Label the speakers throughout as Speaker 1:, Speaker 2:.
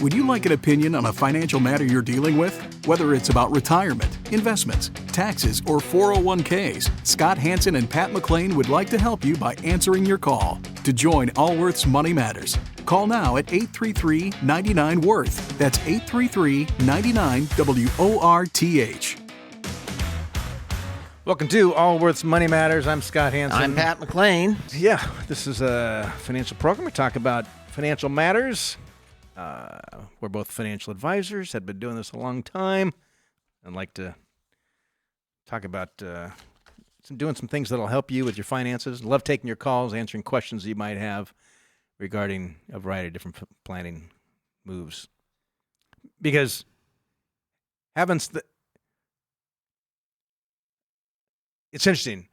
Speaker 1: Would you like an opinion on a financial matter you're dealing with? Whether it's about retirement, investments, taxes, or 401ks, Scott Hansen and Pat McClain would like to help you by answering your call. To join Allworth's Money Matters, call now at 833-99-WORTH. That's 833-99-WORTH.
Speaker 2: Welcome to Allworth's Money Matters. I'm Scott Hansen.
Speaker 3: I'm Pat McClain.
Speaker 2: Yeah, this is a financial program. We talk about financial matters. We're both financial advisors, had been doing this a long time, and like to talk about doing some things that'll help you with your finances. Love taking your calls, answering questions you might have regarding a variety of different planning moves. Because it's interesting,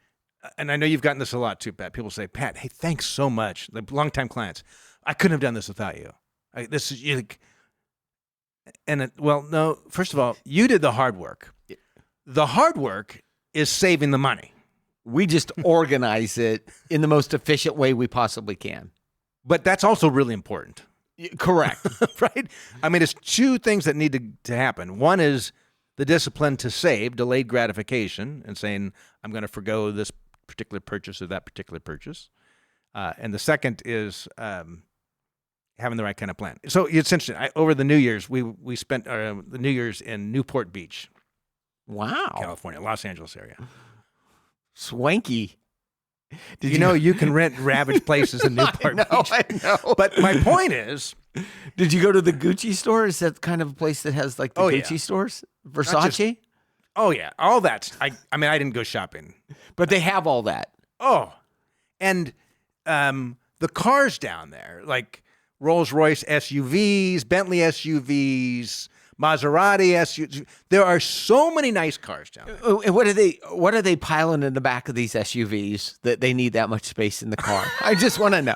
Speaker 2: and I know you've gotten this a lot too, Pat. People say, Pat, hey, thanks so much. Like longtime clients, I couldn't have done this without you. No, first of all, you did the hard work. The hard work is saving the money.
Speaker 3: We just organize it in the most efficient way we possibly can.
Speaker 2: But that's also really important.
Speaker 3: Correct.
Speaker 2: Right? I mean, it's two things that need to happen. One is the discipline to save, delayed gratification, and saying, I'm going to forgo this particular purchase or that particular purchase. And the second is having the right kind of plan. So it's interesting. Over the New Year's, we spent the New Year's in Newport Beach.
Speaker 3: Wow.
Speaker 2: California, Los Angeles area.
Speaker 3: Swanky.
Speaker 2: Did you know you can rent ravaged places in Newport Beach?
Speaker 3: I know.
Speaker 2: But my point is,
Speaker 3: did you go to the Gucci store? Is that kind of a place that has like the Gucci stores? Versace?
Speaker 2: Oh, yeah. All that. I mean, I didn't go shopping.
Speaker 3: But they have all that.
Speaker 2: Oh. And the cars down there, like Rolls-Royce SUVs, Bentley SUVs, Maserati SUVs. There are so many nice cars down there.
Speaker 3: What are they piling in the back of these SUVs that they need that much space in the car? I just want to know.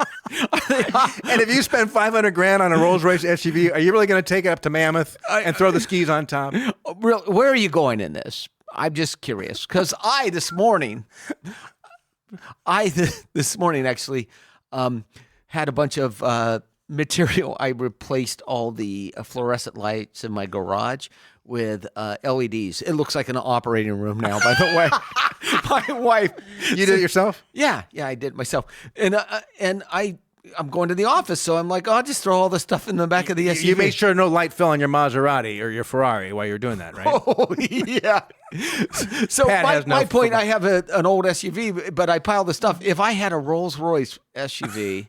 Speaker 2: And if you spend $500,000 on a Rolls-Royce SUV, are you really going to take it up to Mammoth and throw the skis on top?
Speaker 3: Where are you going in this? I'm just curious because this morning actually had a bunch of material. I replaced all the fluorescent lights in my garage with LEDs. It looks like an operating room now, by the way. My wife.
Speaker 2: You did it yourself?
Speaker 3: Yeah, I did it myself. And I'm going to the office, so I'm like, I'll just throw all the stuff in the back of the SUV.
Speaker 2: You made sure no light fell on your Maserati or your Ferrari while you're doing that, right?
Speaker 3: Oh, yeah. So my point, I have an old SUV, but I pile the stuff. If I had a Rolls-Royce SUV,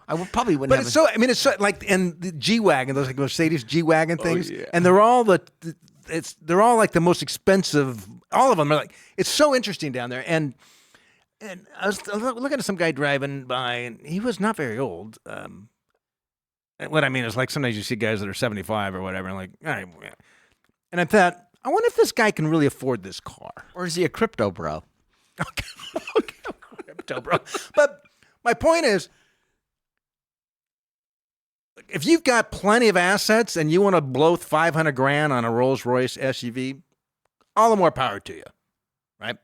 Speaker 3: I probably wouldn't have.
Speaker 2: But it's so like in the G-Wagon, those like Mercedes G-Wagon things,
Speaker 3: yeah.
Speaker 2: and they're all they're all like the most expensive. All of them are like, it's so interesting down there. And I was looking at some guy driving by, and he was not very old. And what I mean is, like, sometimes you see guys that are 75 or whatever, and like, all right. And I thought, I wonder if this guy can really afford this car.
Speaker 3: Or is he a crypto bro?
Speaker 2: Okay, crypto bro. But my point is, if you've got plenty of assets and you want to blow $500,000 on a Rolls-Royce SUV, all the more power to you, right?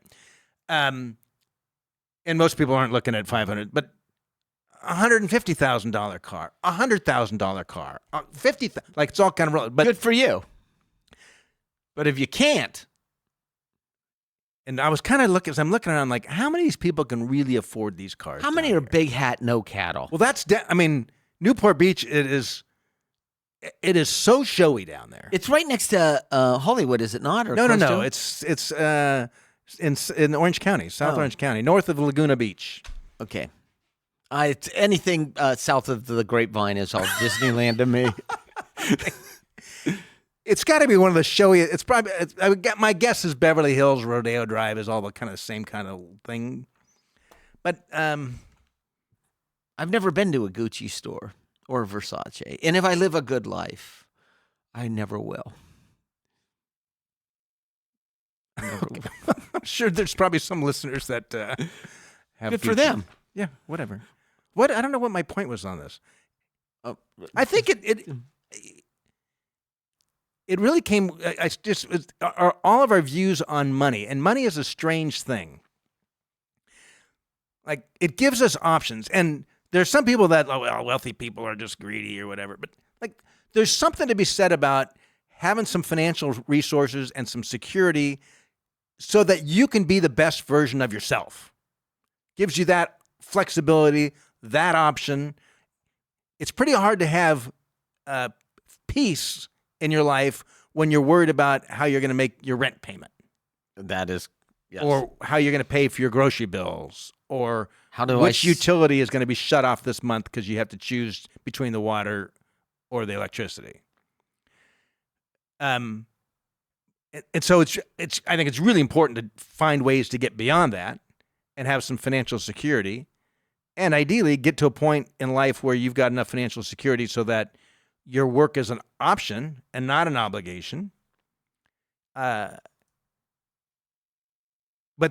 Speaker 2: And most people aren't looking at $500,000, but $150,000 car, $100,000 car, $50,000, like it's all kind of relative. But
Speaker 3: good for you. But if you can't,
Speaker 2: and I was kind of looking, as I'm looking around, like, how many of these people can really afford these cars?
Speaker 3: How many are big hat, no cattle?
Speaker 2: Well, Newport Beach, it is so showy down there.
Speaker 3: It's right next to Hollywood, is it not? Or
Speaker 2: No. It's in Orange County, South Orange County, north of Laguna Beach.
Speaker 3: Okay. It's anything south of the Grapevine is all Disneyland to me.
Speaker 2: It's got to be one of the showy. It's probably. My guess is Beverly Hills, Rodeo Drive is all the kind of the same kind of thing. But
Speaker 3: I've never been to a Gucci store or a Versace, and if I live a good life, I never will.
Speaker 2: I'm sure there's probably some listeners that have
Speaker 3: good
Speaker 2: Gucci.
Speaker 3: For them.
Speaker 2: Yeah, whatever. What I don't know what my point was on this. I think it really came. All of our views on money, and money is a strange thing. Like, it gives us options, and there's some people that wealthy people are just greedy or whatever. But like, there's something to be said about having some financial resources and some security so that you can be the best version of yourself. Gives you that flexibility, that option. It's pretty hard to have peace in your life when you're worried about how you're going to make your rent payment.
Speaker 3: That is, yes.
Speaker 2: Or how you're going to pay for your grocery bills, or which
Speaker 3: I
Speaker 2: utility is going to be shut off this month because you have to choose between the water or the electricity. And so I think it's really important to find ways to get beyond that and have some financial security, and ideally get to a point in life where you've got enough financial security so that your work is an option and not an obligation. But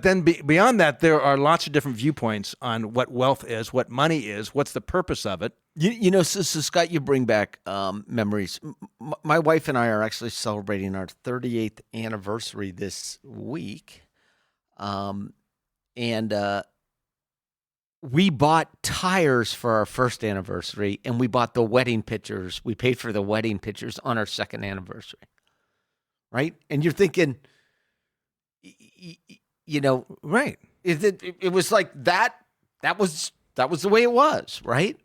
Speaker 2: then beyond that, there are lots of different viewpoints on what wealth is, what money is, what's the purpose of it.
Speaker 3: So Scott, you bring back memories. My wife and I are actually celebrating our 38th anniversary this week. And we bought tires for our first anniversary, and we bought the wedding pictures. We paid for the wedding pictures on our second anniversary, right? And you're thinking,
Speaker 2: Right.
Speaker 3: It was like that. That was the way it was, right?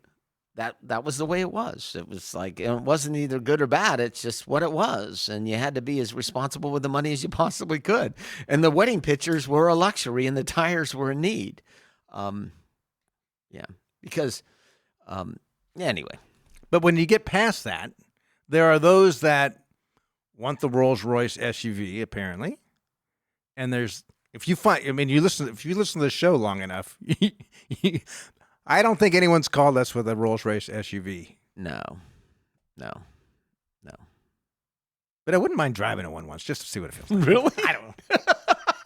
Speaker 3: That was the way it was. It was like, it wasn't either good or bad. It's just what it was. And you had to be as responsible with the money as you possibly could. And the wedding pictures were a luxury and the tires were a need. Anyway.
Speaker 2: But when you get past that, there are those that want the Rolls-Royce SUV, apparently. And if you listen to the show long enough, I don't think anyone's called us with a Rolls-Royce SUV.
Speaker 3: No.
Speaker 2: But I wouldn't mind driving it one once just to see what it feels like.
Speaker 3: Really?
Speaker 2: I don't know.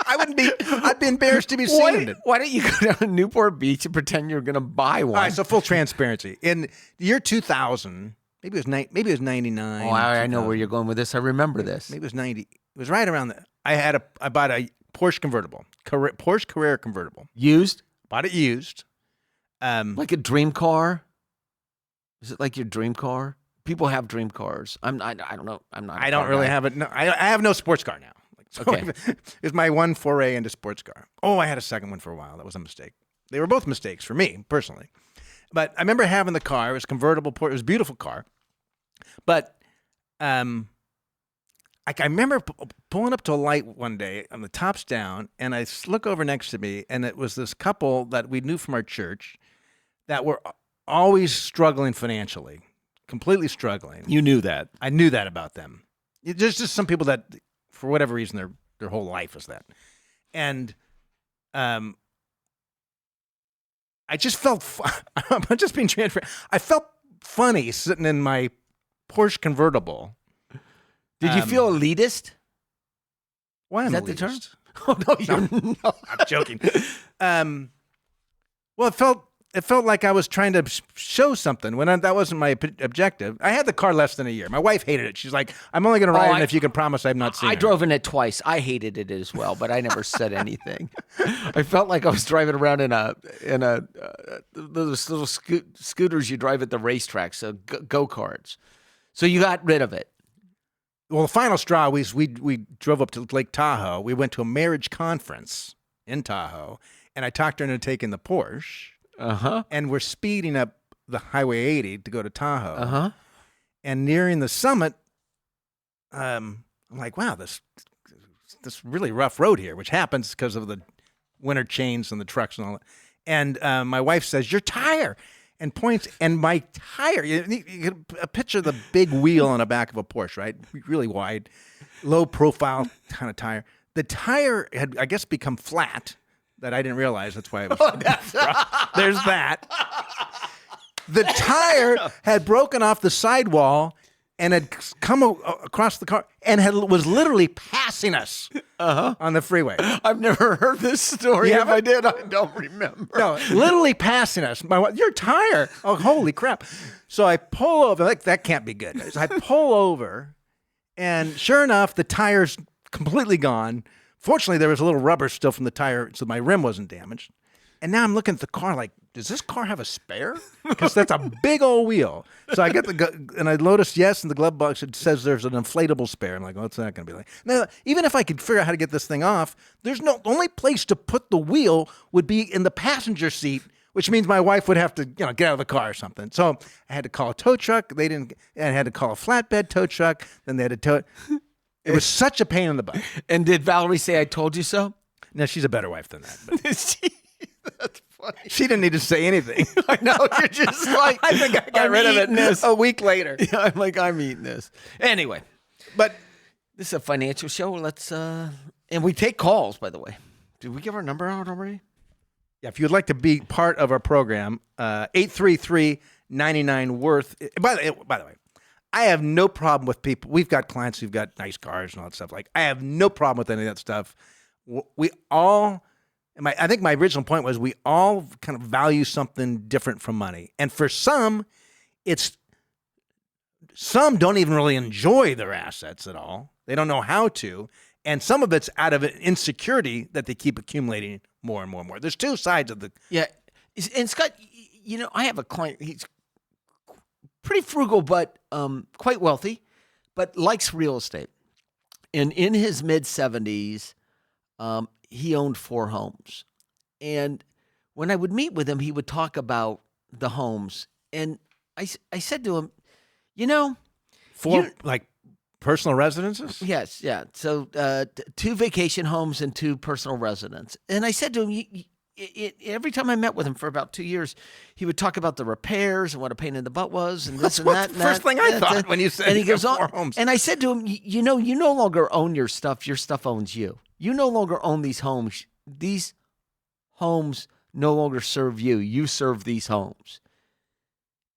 Speaker 2: I'd be embarrassed to be seen in it.
Speaker 3: Why don't you go down to Newport Beach and pretend you're going to buy one?
Speaker 2: All right, so full transparency. In the year 2000, maybe it was 99.
Speaker 3: Oh, I know where you're going with this. I remember this.
Speaker 2: Maybe it was 90. It was right around that. I bought a Porsche convertible, Porsche Carrera convertible.
Speaker 3: Used?
Speaker 2: Bought it used.
Speaker 3: Like a dream car? Is it like your dream car? People have dream cars. I don't know.
Speaker 2: I don't really have it. No, I have no sports car now.
Speaker 3: Okay.
Speaker 2: It's my one foray into sports car. Oh, I had a second one for a while. That was a mistake. They were both mistakes for me personally. But I remember having the car. It was convertible. It was a beautiful car. But I remember pulling up to a light one day, and the top's down, and I look over next to me, and it was this couple that we knew from our church that were always struggling financially, completely struggling.
Speaker 3: You knew that.
Speaker 2: I knew that about them. There's just some people that, for whatever reason, their whole life is that. And I just felt, I'm just being transparent, I felt funny sitting in my Porsche convertible.
Speaker 3: Did you feel elitist?
Speaker 2: Why
Speaker 3: is
Speaker 2: am
Speaker 3: that
Speaker 2: elitist?
Speaker 3: the term? Oh, no, you're not.
Speaker 2: I'm joking. Well, it felt like I was trying to show something when that wasn't my objective. I had the car less than a year. My wife hated it. She's like, "I'm only going to ride it if you can promise I've not seen it."
Speaker 3: I drove in it twice. I hated it as well, but I never said anything. I felt like I was driving around in those little scooters you drive at the racetrack, so go-karts. So you got rid of it.
Speaker 2: Well, the final straw was we drove up to Lake Tahoe. We went to a marriage conference in Tahoe, and I talked her into taking the Porsche.
Speaker 3: Uh-huh.
Speaker 2: And we're speeding up the Highway 80 to go to Tahoe.
Speaker 3: Uh-huh.
Speaker 2: And nearing the summit, I'm like, wow, this really rough road here, which happens because of the winter chains and the trucks and all that. And my wife says, "Your tire," and points, and my tire, you can picture the big wheel on the back of a Porsche, right? Really wide, low profile kind of tire. The tire had, I guess, become flat. That I didn't realize. That's why it was. There's that. The tire had broken off the sidewall and had come across the car and was literally passing us on the freeway.
Speaker 3: I've never heard this story. If I did, I don't remember.
Speaker 2: No, literally passing us. Your tire. Oh, holy crap. So I pull over. Like, that can't be good. So I pull over, and sure enough, the tire's completely gone. Fortunately, there was a little rubber still from the tire, so my rim wasn't damaged. And now I'm looking at the car like, does this car have a spare? Because that's a big old wheel. So I get and I noticed yes, in the glove box it says there's an inflatable spare. I'm like, what's that going to be like? Now, even if I could figure out how to get this thing off, the only place to put the wheel would be in the passenger seat, which means my wife would have to, get out of the car or something. So I had to call a tow truck. And I had to call a flatbed tow truck. Then they had to tow it. It was such a pain in the butt.
Speaker 3: And did Valerie say, "I told you so"?
Speaker 2: No, she's a better wife than that. But.
Speaker 3: That's funny.
Speaker 2: She didn't need to say anything.
Speaker 3: I know. You're just like,
Speaker 2: I think I got rid of it
Speaker 3: this.
Speaker 2: a week later.
Speaker 3: Yeah, I'm like, I'm eating this. Anyway,
Speaker 2: but
Speaker 3: this is a financial show. Let's and we take calls, by the way. Did we give our number out already?
Speaker 2: Yeah, if you'd like to be part of our program, 833-99-WORTH. By the way, I have no problem with people. We've got clients who've got nice cars and all that stuff. Like, I have no problem with any of that stuff. We all, I think my original point was we all kind of value something different from money. And for some don't even really enjoy their assets at all. They don't know how to. And some of it's out of an insecurity that they keep accumulating more and more and more. There's two sides of the...
Speaker 3: Yeah. And Scott, I have a client. He's pretty frugal, but quite wealthy, but likes real estate. And in his mid-70s, he owned 4 homes. And when I would meet with him, he would talk about the homes. And I said to him,
Speaker 2: 4 like personal residences?
Speaker 3: Yes, yeah. So 2 vacation homes and 2 personal residences. And I said to him, every time I met with him for about 2 years, he would talk about the repairs and what a pain in the butt was, and this and that.
Speaker 2: The first thing I thought when you said
Speaker 3: and he goes
Speaker 2: 4 homes.
Speaker 3: And I said to him, you no longer own your stuff. Your stuff owns you. You no longer own these homes. These homes no longer serve you. You serve these homes.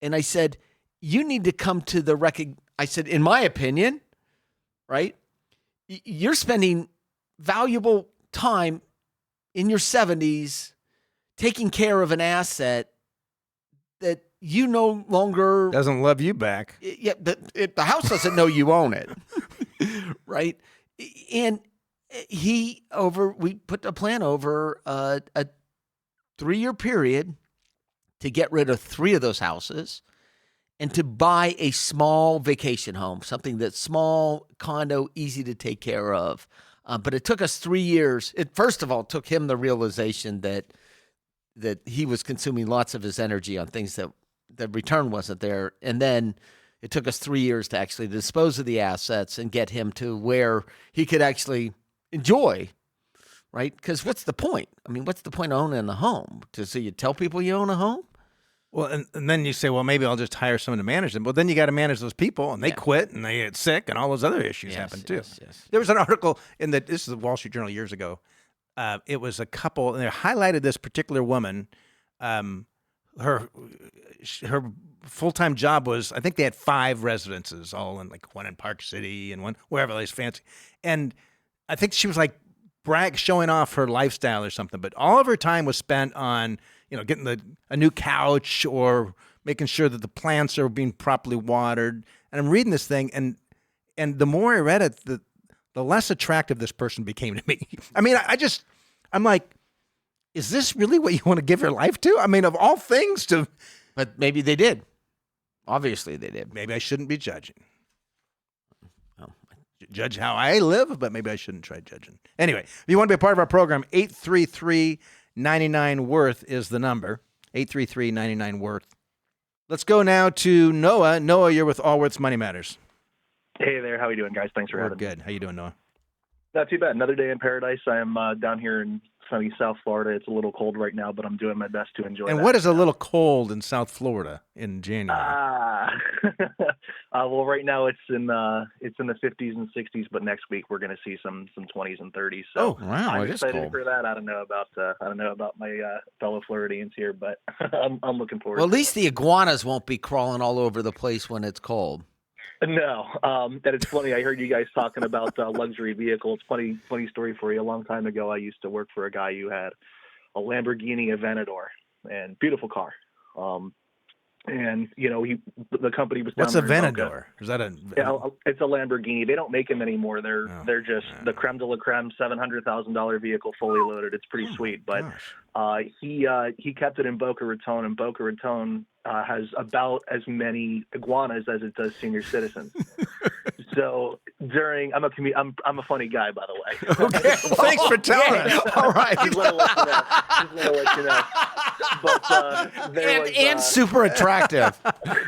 Speaker 3: And I said, you need to come to the I said, in my opinion, right, you're spending valuable time in your 70s taking care of an asset that you no longer...
Speaker 2: Doesn't love you back.
Speaker 3: Yeah, the house doesn't know you own it, right? And we put a plan over a 3-year period to get rid of 3 of those houses and to buy a small vacation home, something that's small, condo, easy to take care of. But it took us 3 years. It first of all took him the realization that he was consuming lots of his energy on things that the return wasn't there. And then it took us 3 years to actually dispose of the assets and get him to where he could actually enjoy, right? Because what's the point? I mean, what's the point of owning a home? So you tell people you own a home?
Speaker 2: Well, and then you say, well, maybe I'll just hire someone to manage them. Well, then you got to manage those people, and they quit, and they get sick, and all those other issues happen too.
Speaker 3: Yes.
Speaker 2: There was an article this is the Wall Street Journal years ago. It was a couple, and they highlighted this particular woman. Her full-time job was, I think they had 5 residences, all in like one in Park City and one wherever they was fancy. And I think she was like showing off her lifestyle or something, but all of her time was spent on, getting a new couch or making sure that the plants are being properly watered. And I'm reading this thing, and the more I read it, the less attractive this person became to me. I mean, I'm like, is this really what you want to give your life to? I mean, of all things to...
Speaker 3: But maybe they did. Obviously they did.
Speaker 2: Maybe I shouldn't be judging. Judge how I live, but maybe I shouldn't try judging. Anyway, if you want to be a part of our program, 833-99-WORTH is the number. 833-99-WORTH. Let's go now to Noah. Noah, you're with Allworth's Money Matters.
Speaker 4: Hey there. How are you doing, guys? Thanks for having me.
Speaker 2: We're good. How you doing, Noah?
Speaker 4: Not too bad. Another day in paradise. I am down here in sunny South Florida. It's a little cold right now, but I'm doing my best to enjoy it.
Speaker 2: And what is a little cold in South Florida in January?
Speaker 4: Well, right now it's in the 50s and 60s, but next week we're going to see some 20s and 30s. So
Speaker 3: wow,
Speaker 4: I'm
Speaker 3: it is
Speaker 4: excited
Speaker 3: cold
Speaker 4: for that. I don't know about my fellow Floridians here, but I'm looking forward.
Speaker 3: Well, at
Speaker 4: to
Speaker 3: least the iguanas won't be crawling all over the place when it's cold.
Speaker 4: No, that it's funny. I heard you guys talking about luxury vehicles. Funny story for you. A long time ago, I used to work for a guy who had a Lamborghini Aventador, and beautiful car. and the company was.
Speaker 2: What's
Speaker 4: down
Speaker 2: a
Speaker 4: there in Boca.
Speaker 2: Venador? Is that a?
Speaker 4: Yeah, it's a Lamborghini. They don't make them anymore. They're just the creme de la creme, $700,000 vehicle, fully loaded. It's pretty sweet. But he kept it in Boca Raton, and Boca Raton has about as many iguanas as it does senior citizens. So I'm a funny guy, by the way.
Speaker 2: Okay, thanks for telling us.
Speaker 3: All right.
Speaker 4: Just want to let you know. But
Speaker 3: and super attractive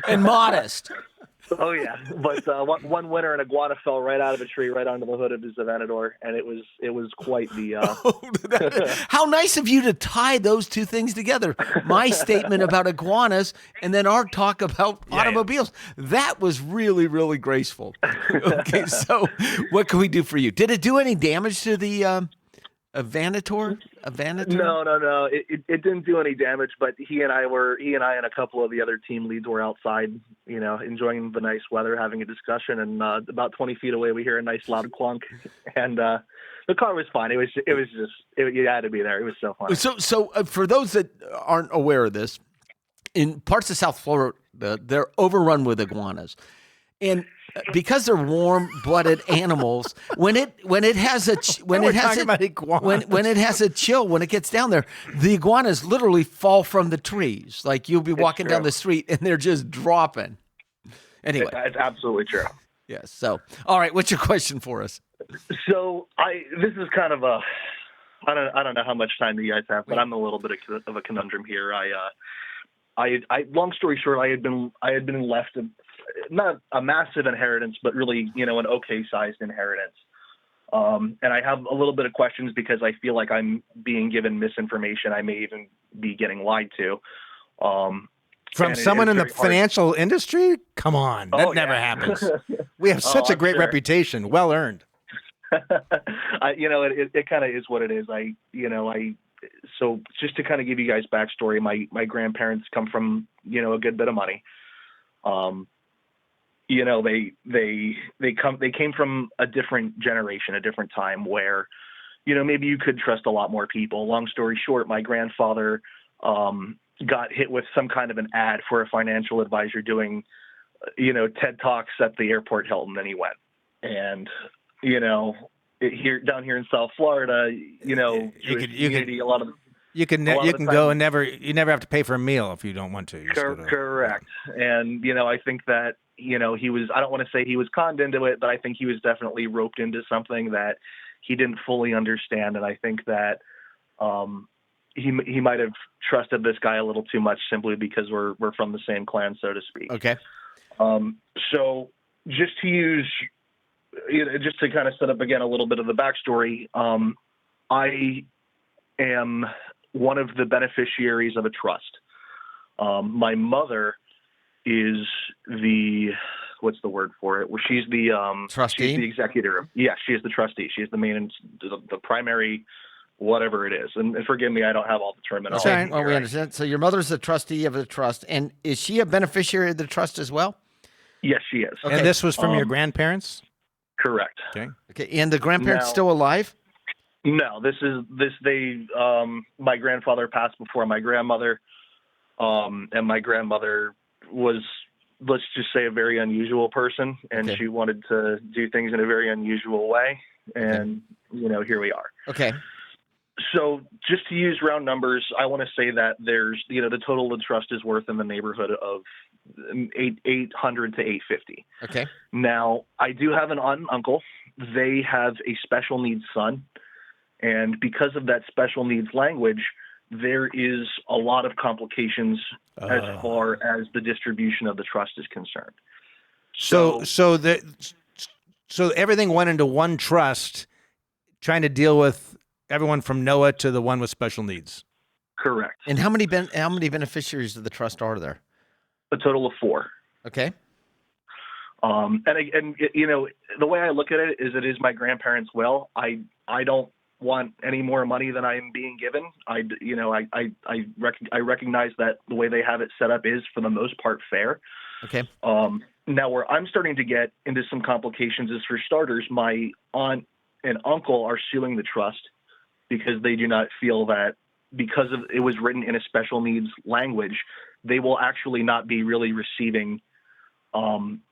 Speaker 3: and modest.
Speaker 4: Oh yeah, but one winter, an iguana fell right out of a tree, right onto the hood of his Aventador, and it was quite the.
Speaker 3: How nice of you to tie those two things together. My statement about iguanas, and then our talk about automobiles. That was really, really graceful. Okay, so what can we do for you? Did it do any damage to the Aventador?
Speaker 4: No. It didn't do any damage, but he and I and a couple of the other team leads were outside, enjoying the nice weather, having a discussion, and about 20 feet away we hear a nice loud clunk, and the car was fine. You had to be there. It was so fun.
Speaker 3: So for those that aren't aware of this, in parts of South Florida, they're overrun with iguanas, and because they're warm-blooded animals, when it has a chill, when it gets down there, the iguanas literally fall from the trees. Like you'll be walking down the street and they're just dropping. Anyway,
Speaker 4: it's absolutely true.
Speaker 3: Yes. So, all right, what's your question for us?
Speaker 4: So this is kind of I don't know how much time you guys have, but I'm a little bit of a conundrum here. Long story short, I had been left not a massive inheritance, but really, an okay-sized inheritance. And I have a little bit of questions because I feel like I'm being given misinformation. I may even be getting lied to.
Speaker 2: From someone in the financial industry? Come on. That never happens. We have such a great reputation. Well earned.
Speaker 4: It kind of is what it is. So just to kind of give you guys backstory, my grandparents come from, a good bit of money. They came from a different generation, a different time where, maybe you could trust a lot more people. Long story short, my grandfather got hit with some kind of an ad for a financial advisor doing, TED Talks at the airport Hilton, and he went. And, down here in South Florida, you can
Speaker 2: go and you never have to pay for a meal if you don't want to.
Speaker 4: Correct. And, I think that, I don't want to say he was conned into it, but I think he was definitely roped into something that he didn't fully understand. And I think that he might have trusted this guy a little too much simply because we're from the same clan, so to speak.
Speaker 3: Okay.
Speaker 4: So just to kind of set up again a little bit of the backstory, I am one of the beneficiaries of a trust. My mother is what's the word for it? Well, she's the
Speaker 3: trustee.
Speaker 4: She's the executor. Yeah, she is the trustee. She's the main, the primary, whatever it is. And forgive me, I don't have all the terminology.
Speaker 3: Okay, well, we understand. So your mother's a trustee of the trust, and is she a beneficiary of the trust as well?
Speaker 4: Yes, she is.
Speaker 2: Okay. And this was from your grandparents?
Speaker 4: Correct.
Speaker 2: Okay.
Speaker 3: And the grandparents still alive?
Speaker 4: No, my grandfather passed before my grandmother, and my grandmother was, let's just say, a very unusual person, and she wanted to do things in a very unusual way, and here we are.
Speaker 3: Okay.
Speaker 4: So just to use round numbers, I want to say that there's, the total of the trust is worth in the neighborhood of $800 to $850.
Speaker 3: Okay.
Speaker 4: Now, I do have an aunt and uncle. They have a special needs son, and because of that special needs language, there is a lot of complications as far as the distribution of the trust is concerned.
Speaker 2: So everything went into one trust, trying to deal with everyone from Noah to the one with special needs.
Speaker 4: Correct.
Speaker 3: And how many beneficiaries of the trust are there?
Speaker 4: A total of 4.
Speaker 3: Okay.
Speaker 4: And the way I look at it is my grandparents' will. I don't want any more money than I'm being given. I recognize that the way they have it set up is for the most part fair.
Speaker 3: Okay.
Speaker 4: Now where I'm starting to get into some complications is, for starters, my aunt and uncle are suing the trust because they do not feel that because of it was written in a special needs language, they will actually not be really receiving,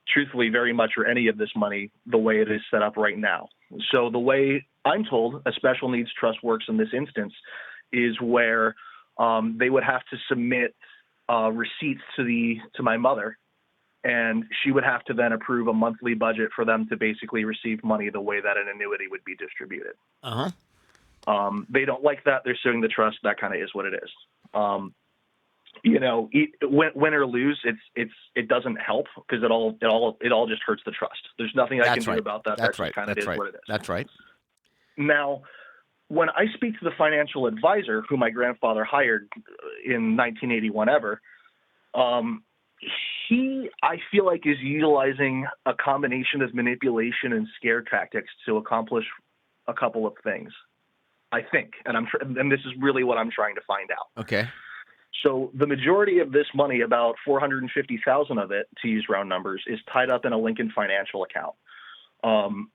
Speaker 4: truthfully, very much or any of this money the way it is set up right now. So the way I'm told a special needs trust works in this instance is where they would have to submit receipts to my mother, and she would have to then approve a monthly budget for them to basically receive money the way that an annuity would be distributed. They don't like that. They're suing the trust. That kind of is what it is. Win or lose, it doesn't help because it all just hurts the trust. There's nothing I can do about that.
Speaker 3: That's
Speaker 4: that
Speaker 3: right.
Speaker 4: Kind of
Speaker 3: That's
Speaker 4: is
Speaker 3: right.
Speaker 4: what it is.
Speaker 3: That's right.
Speaker 4: Now, when I speak to the financial advisor who my grandfather hired in 1980, whenever, he, I feel like, is utilizing a combination of manipulation and scare tactics to accomplish a couple of things, I think. And this is really what I'm trying to find out.
Speaker 3: Okay.
Speaker 4: So the majority of this money, about $450,000 of it, to use round numbers, is tied up in a Lincoln Financial account.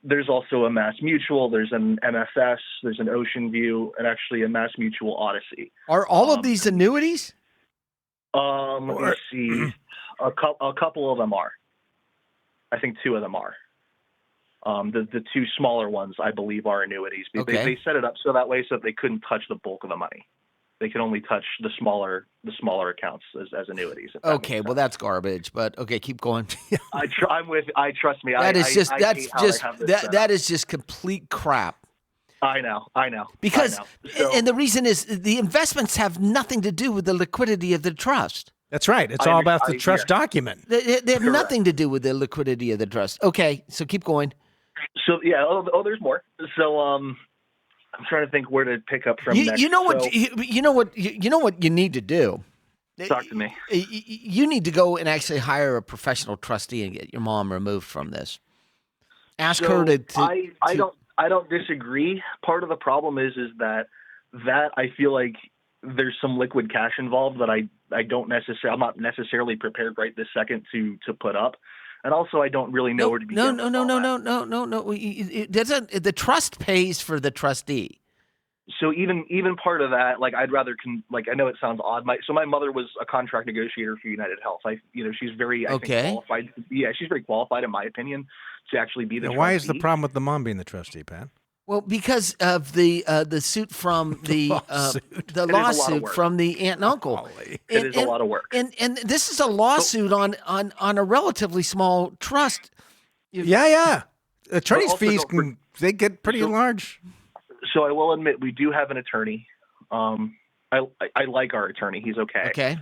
Speaker 4: There's also a Mass Mutual, there's an MFS, there's an Ocean View, and actually a Mass Mutual Odyssey.
Speaker 3: Are all of these annuities?
Speaker 4: Let me see. A couple of them are. I think two of them are. The two smaller ones, I believe, are annuities.
Speaker 3: Okay.
Speaker 4: They set it up so that way so that they couldn't touch the bulk of the money. They could only touch the smaller accounts as annuities.
Speaker 3: Okay, well that's garbage. But okay, keep going.
Speaker 4: Trust me.
Speaker 3: That is just complete crap.
Speaker 4: I know.
Speaker 3: Because
Speaker 4: So,
Speaker 3: and the reason is the investments have nothing to do with the liquidity of the trust.
Speaker 2: That's right. It's all about the trust document.
Speaker 3: They have nothing to do with the liquidity of the trust. Okay, so keep going.
Speaker 4: So yeah. Oh, there's more. So I'm trying to think where to pick up from next.
Speaker 3: You know what you need to do.
Speaker 4: Talk to me.
Speaker 3: You need to go and actually hire a professional trustee and get your mom removed from this. Ask her to.
Speaker 4: I don't disagree. Part of the problem is that I feel like there's some liquid cash involved that I'm not necessarily prepared right this second to put up. And also, I don't really know where to begin.
Speaker 3: No. The trust pays for the trustee.
Speaker 4: So even part of that, like I'd rather I know it sounds odd. My mother was a contract negotiator for United Health. She's very I think, qualified. Yeah, she's very qualified in my opinion to actually be the.
Speaker 2: Now, why is the problem with the mom being the trustee, Pat?
Speaker 3: Well, because of the suit from the lawsuit from the aunt and uncle.
Speaker 4: It is a lot of work.
Speaker 3: And this is a lawsuit on a relatively small trust.
Speaker 2: Yeah. Attorney's fees they get pretty large.
Speaker 4: So I will admit we do have an attorney. I like our attorney. He's okay.
Speaker 3: Okay.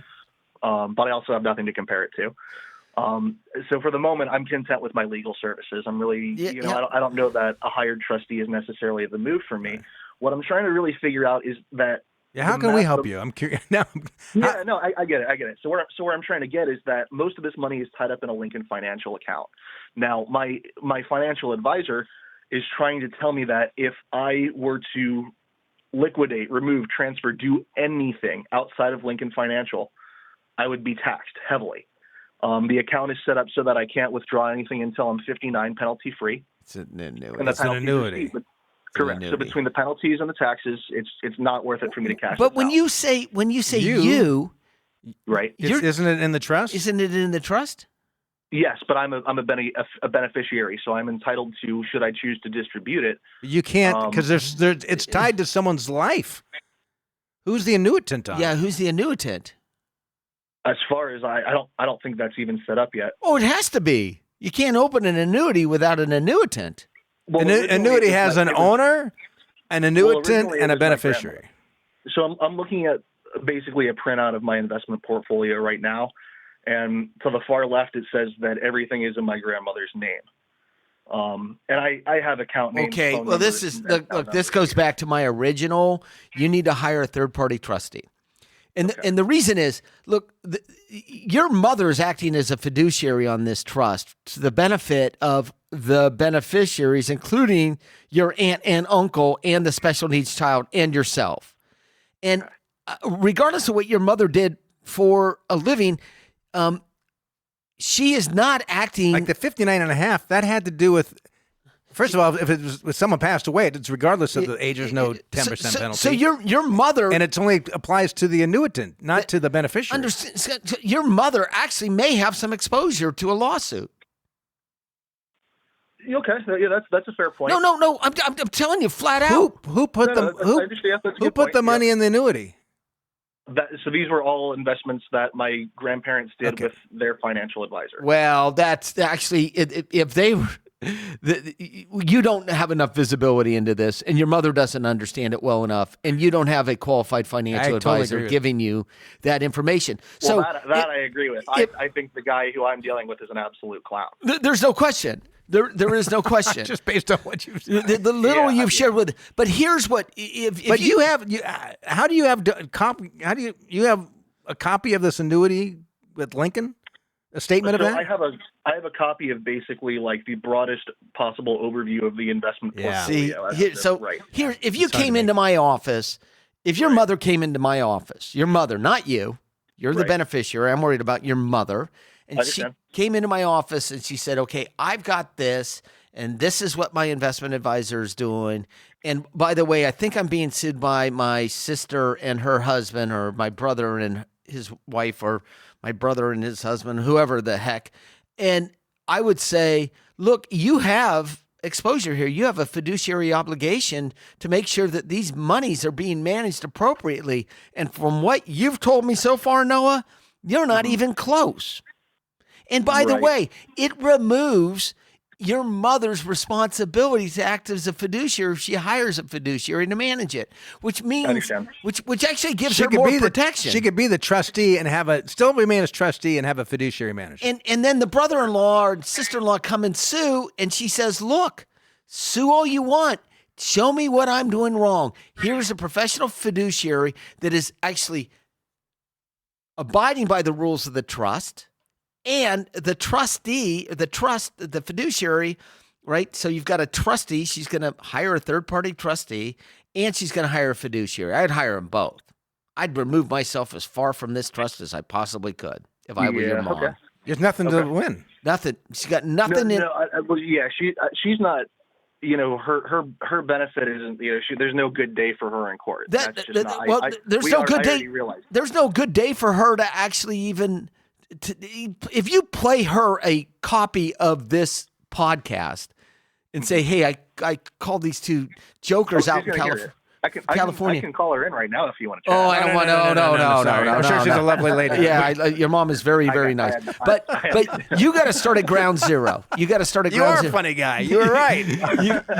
Speaker 4: But I also have nothing to compare it to. So for the moment, I'm content with my legal services. I'm really, I don't know that a hired trustee is necessarily the move for me. What I'm trying to really figure out is that.
Speaker 2: Yeah, how can we help you? I'm curious now.
Speaker 4: I get it. So where I'm trying to get is that most of this money is tied up in a Lincoln Financial account. Now, my financial advisor is trying to tell me that if I were to liquidate, remove, transfer, do anything outside of Lincoln Financial, I would be taxed heavily. The account is set up so that I can't withdraw anything until I'm 59 penalty free.
Speaker 3: It's an annuity.
Speaker 4: And
Speaker 2: it's an annuity.
Speaker 4: Correct. So between the penalties and the taxes, it's not worth it for me to cash.
Speaker 3: But when you say you,
Speaker 4: right?
Speaker 2: Isn't it in the trust?
Speaker 3: Isn't it in the trust?
Speaker 4: Yes, but I'm a beneficiary, so I'm entitled to, should I choose to distribute it.
Speaker 2: You can't because it's tied to someone's life. Who's the annuitant on?
Speaker 3: Yeah, who's the annuitant?
Speaker 4: As far as I don't think that's even set up yet.
Speaker 3: Oh, it has to be. You can't open an annuity without an annuitant.
Speaker 4: Well,
Speaker 2: an annuity has an owner, an annuitant, and a beneficiary.
Speaker 4: So I'm looking at basically a printout of my investment portfolio right now, and to the far left it says that everything is in my grandmother's name. And I have account names.
Speaker 3: Okay, well this goes back to my original. You need to hire a third-party trustee. And the reason is, look, your mother is acting as a fiduciary on this trust to the benefit of the beneficiaries, including your aunt and uncle and the special needs child and yourself. And regardless of what your mother did for a living, she is not acting
Speaker 2: like the 59.5. That had to do with First of all, if someone passed away, it's regardless of the age. There's no 10% penalty.
Speaker 3: So your mother,
Speaker 2: and it only applies to the annuitant, not to the beneficiary.
Speaker 3: understand? Your mother actually may have some exposure to a lawsuit.
Speaker 4: Okay, yeah, that's a fair point.
Speaker 3: No. I'm telling you flat out.
Speaker 2: Who put the money in the annuity?
Speaker 4: So these were all investments that my grandparents did with their financial advisor.
Speaker 3: Well, that's actually if they were. You don't have enough visibility into this, and your mother doesn't understand it well enough, and you don't have a qualified financial advisor giving you that information.
Speaker 4: Well, so that I agree with. I think the guy who I'm dealing with is an absolute clown.
Speaker 3: There's no question. There is no question.
Speaker 2: Just based on what you've
Speaker 3: said. The little you've shared with. But here's what. How do you have a copy of this annuity with Lincoln? A statement of that?
Speaker 4: I have a copy of basically like the broadest possible overview of the investment portfolio.
Speaker 3: Here, if you came into my office, if your mother came into my office, your mother, not you, you're the beneficiary. I'm worried about your mother. And she came into my office and she said, okay, I've got this, and this is what my investment advisor is doing. And by the way, I think I'm being sued by my sister and her husband, or my brother and his wife, or my brother and his husband, whoever the heck. And I would say, look, you have exposure here. You have a fiduciary obligation to make sure that these monies are being managed appropriately. And from what you've told me so far, Noah, you're not even close. And by the way, it removes your mother's responsibility to act as a fiduciary if she hires a fiduciary to manage it, which means, which actually gives her more protection.
Speaker 2: She could be the trustee and still remain as trustee and have a fiduciary manager.
Speaker 3: And then the brother-in-law or sister-in-law come and sue, and she says, look, sue all you want. Show me what I'm doing wrong. Here's a professional fiduciary that is actually abiding by the rules of the trust. And the trustee, the fiduciary, right? So you've got a trustee. She's going to hire a third-party trustee, and she's going to hire a fiduciary. I'd hire them both. I'd remove myself as far from this trust as I possibly could if I were your mom.
Speaker 4: Okay.
Speaker 2: There's nothing to win.
Speaker 3: Nothing. She's got nothing in.
Speaker 4: She's not. Her benefit isn't. There's no good day for her in court. That's just not.
Speaker 3: There's no good day. There's no good day for her to actually even. If you play her a copy of this podcast and say, hey, I called these two jokers out in California.
Speaker 4: I can call her in right now if you want to chat.
Speaker 3: Oh, I don't want to. No.
Speaker 2: I'm sure she's a lovely lady.
Speaker 3: Yeah, your mom is very, very nice. But you got to start at ground zero. You got to start at ground zero.
Speaker 2: You are a funny guy. You were right.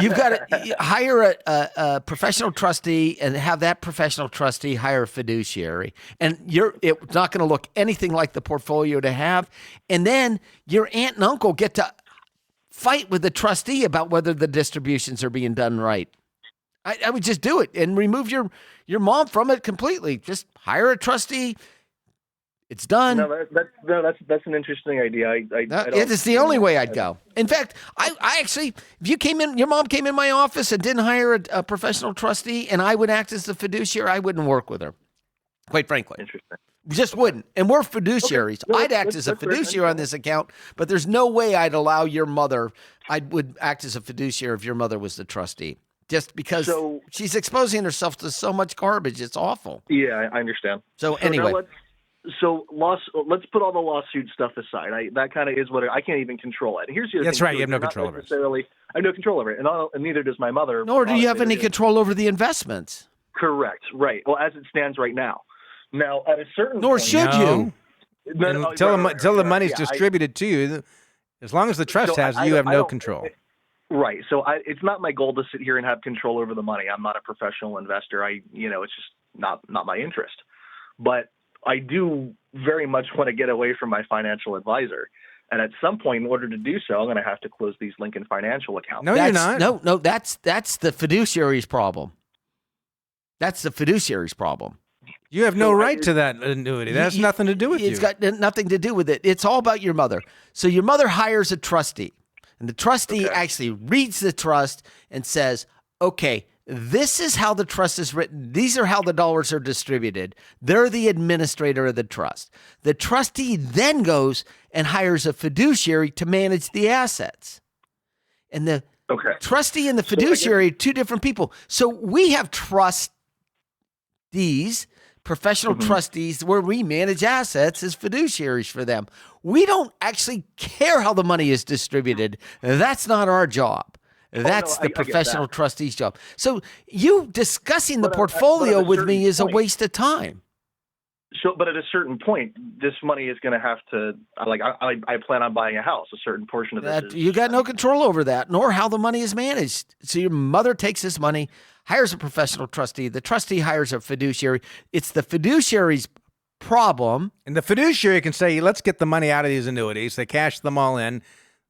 Speaker 3: You've got to hire a professional trustee and have that professional trustee hire a fiduciary. And it's not going to look anything like the portfolio to have. And then your aunt and uncle get to fight with the trustee about whether the distributions are being done right. I would just do it and remove your mom from it completely. Just hire a trustee. It's done.
Speaker 4: That's an interesting idea.
Speaker 3: It's the only way I'd go. In fact, I actually, if your mom came in my office and didn't hire a professional trustee, and I would act as the fiduciary, I wouldn't work with her. Quite frankly.
Speaker 4: Interesting.
Speaker 3: Just wouldn't. And we're fiduciaries.
Speaker 4: Okay. No,
Speaker 3: I'd act as a fiduciary on this account, but there's no way I'd allow your mother. I would act as a fiduciary if your mother was the trustee. Just because she's exposing herself to so much garbage. It's awful.
Speaker 4: Yeah, I understand.
Speaker 3: So anyway.
Speaker 4: Let's put all the lawsuit stuff aside. That kind of is what I can't even control it. Here's the other
Speaker 2: That's
Speaker 4: thing
Speaker 2: right.
Speaker 4: Too,
Speaker 2: You have no control over it.
Speaker 4: I have no control over it, and neither does my mother.
Speaker 3: Nor do you have any control over the investments.
Speaker 4: Correct. Right. Well, as it stands right now. Now, at a certain
Speaker 3: Nor
Speaker 4: point,
Speaker 3: should you.
Speaker 2: Until the money's distributed to you, as long as the trust has it, you have no control.
Speaker 4: Right. So it's not my goal to sit here and have control over the money. I'm not a professional investor. It's just not my interest. But I do very much want to get away from my financial advisor. And at some point, in order to do so, I'm going to have to close these Lincoln Financial accounts.
Speaker 2: No, you're not.
Speaker 3: No, that's the fiduciary's problem. That's the fiduciary's problem.
Speaker 2: You have no right to that annuity. That has nothing to do with you.
Speaker 3: It's got nothing to do with it. It's all about your mother. So your mother hires a trustee. And the trustee actually reads the trust and says, okay, this is how the trust is written. These are how the dollars are distributed. They're the administrator of the trust. The trustee then goes and hires a fiduciary to manage the assets. And
Speaker 4: Okay.
Speaker 3: Trustee and the fiduciary, two different people. So we have trustees, professional trustees, where we manage assets as fiduciaries for them. We don't actually care how the money is distributed. That's not our job. That's the professional trustee's job. So you discussing the portfolio with me is a waste of time.
Speaker 4: So, but at a certain point, this money is going to have to, like, I plan on buying a house. A certain portion of this
Speaker 3: you got no control over that, nor how the money is managed. So your mother takes this money, hires a professional trustee. The trustee hires a fiduciary. It's the fiduciary's problem.
Speaker 2: And the fiduciary can say, let's get the money out of these annuities. They cash them all in.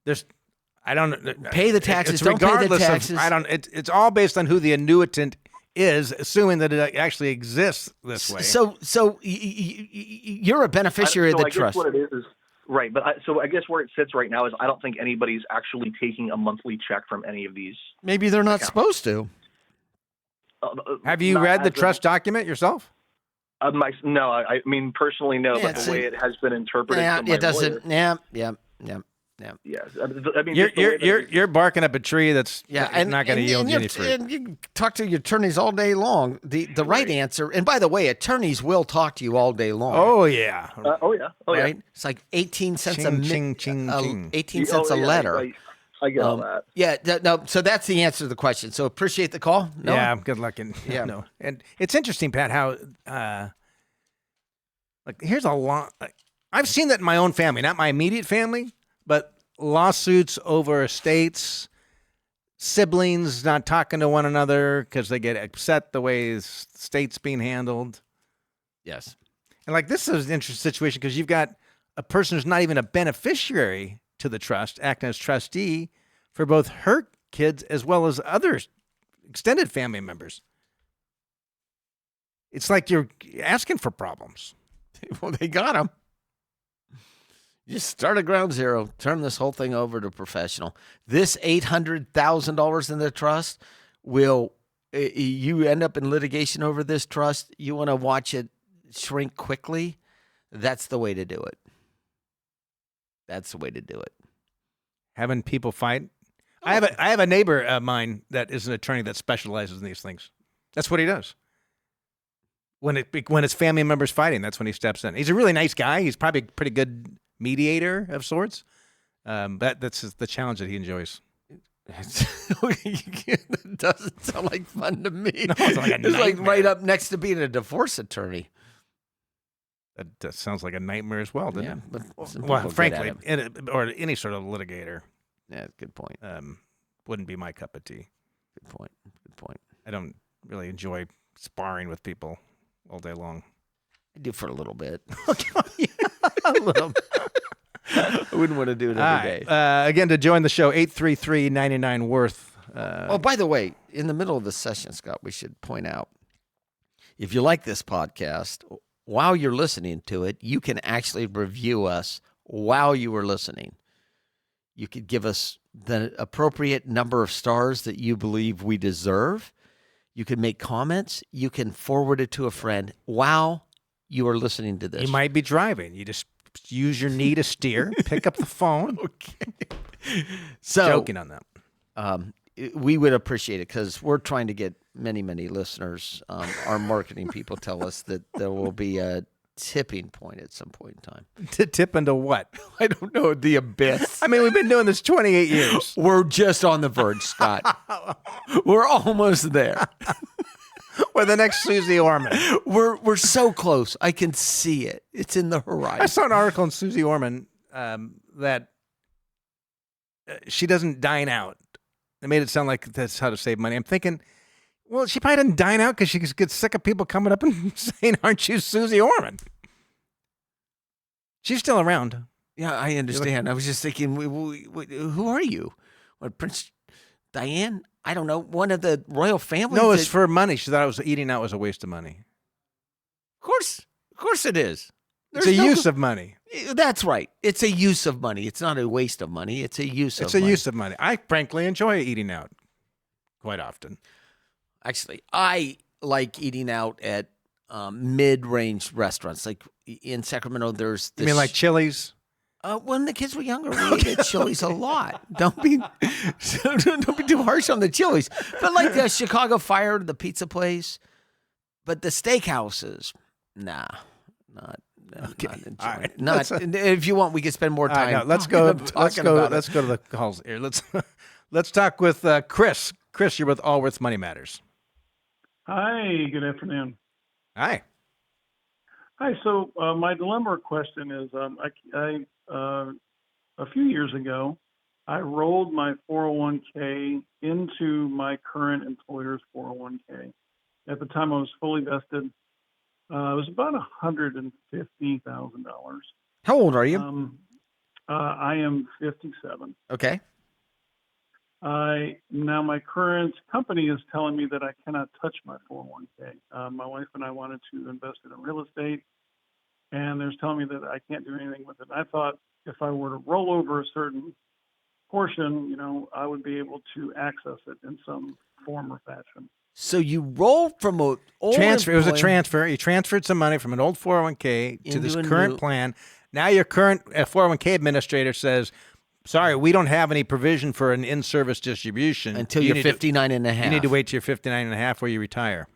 Speaker 3: Pay the taxes. Don't pay the taxes.
Speaker 2: It's all based on who the annuitant is, assuming that it actually exists this way.
Speaker 3: So you're a beneficiary of the trust.
Speaker 4: What it is right, but I guess where it sits right now is I don't think anybody's actually taking a monthly check from any of these.
Speaker 3: Maybe they're not supposed to.
Speaker 2: Have you read the trust document yourself?
Speaker 4: No, I mean personally, no. But the way it has been interpreted,
Speaker 3: it doesn't.
Speaker 4: Lawyer,
Speaker 3: Yeah.
Speaker 4: Yes, I mean
Speaker 2: you're barking up a tree that's not going to yield you any fruit.
Speaker 3: And you can talk to your attorneys all day long. The right answer, and by the way, attorneys will talk to you all day long.
Speaker 2: Oh yeah.
Speaker 3: Right? It's like 18 cents
Speaker 2: ching.
Speaker 3: 18 cents a letter.
Speaker 4: I get all that.
Speaker 3: Yeah, no. So that's the answer to the question. So appreciate the call. No?
Speaker 2: Yeah, good luck. No. And it's interesting, Pat, how here's a lot. I've seen that in my own family, not my immediate family, but lawsuits over estates, siblings not talking to one another because they get upset the way the state's being handled.
Speaker 3: Yes.
Speaker 2: And this is an interesting situation because you've got a person who's not even a beneficiary to the trust acting as trustee for both her kids as well as other extended family members. It's like you're asking for problems.
Speaker 3: Well, they got them. You start at ground zero, turn this whole thing over to a professional. This $800,000 in the trust you end up in litigation over this trust. You want to watch it shrink quickly. That's the way to do it. That's the way to do it.
Speaker 2: Having people fight. I have a neighbor of mine that is an attorney that specializes in these things. That's what he does. When it's family members fighting, that's when he steps in. He's a really nice guy. He's probably a pretty good mediator of sorts. That's the challenge that he enjoys.
Speaker 3: It doesn't sound like fun to me.
Speaker 2: No, it's
Speaker 3: like right up next to being a divorce attorney.
Speaker 2: That sounds like a nightmare as well, doesn't it?
Speaker 3: But
Speaker 2: frankly, or any sort of litigator.
Speaker 3: Yeah, good point.
Speaker 2: Wouldn't be my cup of tea.
Speaker 3: Good point.
Speaker 2: I don't really enjoy sparring with people all day long.
Speaker 3: I do for a little bit. A little. I wouldn't want to do it every day.
Speaker 2: Again, to join the show, 833-99-WORTH.
Speaker 3: By the way, in the middle of the session, Scott, we should point out, if you like this podcast, while you're listening to it, you can actually review us while you were listening. You could give us the appropriate number of stars that you believe we deserve. You can make comments. You can forward it to a friend while you are listening to this.
Speaker 2: You might be driving. You just use your knee to steer. Pick up the phone.
Speaker 3: Okay. So,
Speaker 2: joking on that.
Speaker 3: We would appreciate it because we're trying to get many, many listeners. Our marketing people tell us that there will be a tipping point at some point in time.
Speaker 2: To tip into what?
Speaker 3: I don't know. The abyss.
Speaker 2: I mean, we've been doing this 28 years.
Speaker 3: We're just on the verge, Scott. We're almost there.
Speaker 2: We're the next Susie Orman.
Speaker 3: We're so close. I can see it. It's in the horizon.
Speaker 2: I saw an article in Susie Orman that she doesn't dine out. They made it sound like that's how to save money. I'm thinking, well, she probably didn't dine out because she gets sick of people coming up and saying, "Aren't you Susie Orman?" She's still around.
Speaker 3: Yeah, I understand. I was just thinking, who are you? What, Prince Diane? I don't know. One of the royal family?
Speaker 2: No, it's for money. She thought eating out was a waste of money.
Speaker 3: Of course it is.
Speaker 2: It's a use of money.
Speaker 3: That's right. It's a use of money. It's not a waste of money. It's a use of money.
Speaker 2: It's a use of money. I frankly enjoy eating out quite often.
Speaker 3: Actually, I like eating out at mid-range restaurants. Like in Sacramento, there's this...
Speaker 2: You mean like Chili's?
Speaker 3: When the kids were younger, we ate at Chili's a lot. Don't be too harsh on the Chili's. But like the Chicago Fire, the pizza place, but the steakhouses, nah, not enjoying.
Speaker 2: All right.
Speaker 3: Not if you want, we could spend more time.
Speaker 2: No, let's go. Let's go to the calls here. Let's talk with Chris. Chris, you're with Allworth Money Matters.
Speaker 5: Hi, good afternoon.
Speaker 2: Hi.
Speaker 5: Hi, so my dilemma or question is a few years ago, I rolled my 401k into my current employer's 401k. At the time, I was fully vested. It was about $150,000.
Speaker 3: How old are you?
Speaker 5: I am 57.
Speaker 3: Okay.
Speaker 5: Now my current company is telling me that I cannot touch my 401k. My wife and I wanted to invest in real estate, and they're telling me that I can't do anything with it. I thought if I were to roll over a certain portion, I would be able to access it in some form or fashion.
Speaker 3: So you rolled from an old
Speaker 2: transfer. It was a
Speaker 3: employer-
Speaker 2: transfer. You transferred some money from an old 401k to this
Speaker 3: Into a
Speaker 2: current
Speaker 3: new-
Speaker 2: plan. Now your current 401k administrator says, sorry, we don't have any provision for an in-service distribution.
Speaker 3: until
Speaker 2: You
Speaker 3: you're
Speaker 2: need to-
Speaker 3: 59 and a half.
Speaker 2: You need to wait till you're 59 and a half where you retire.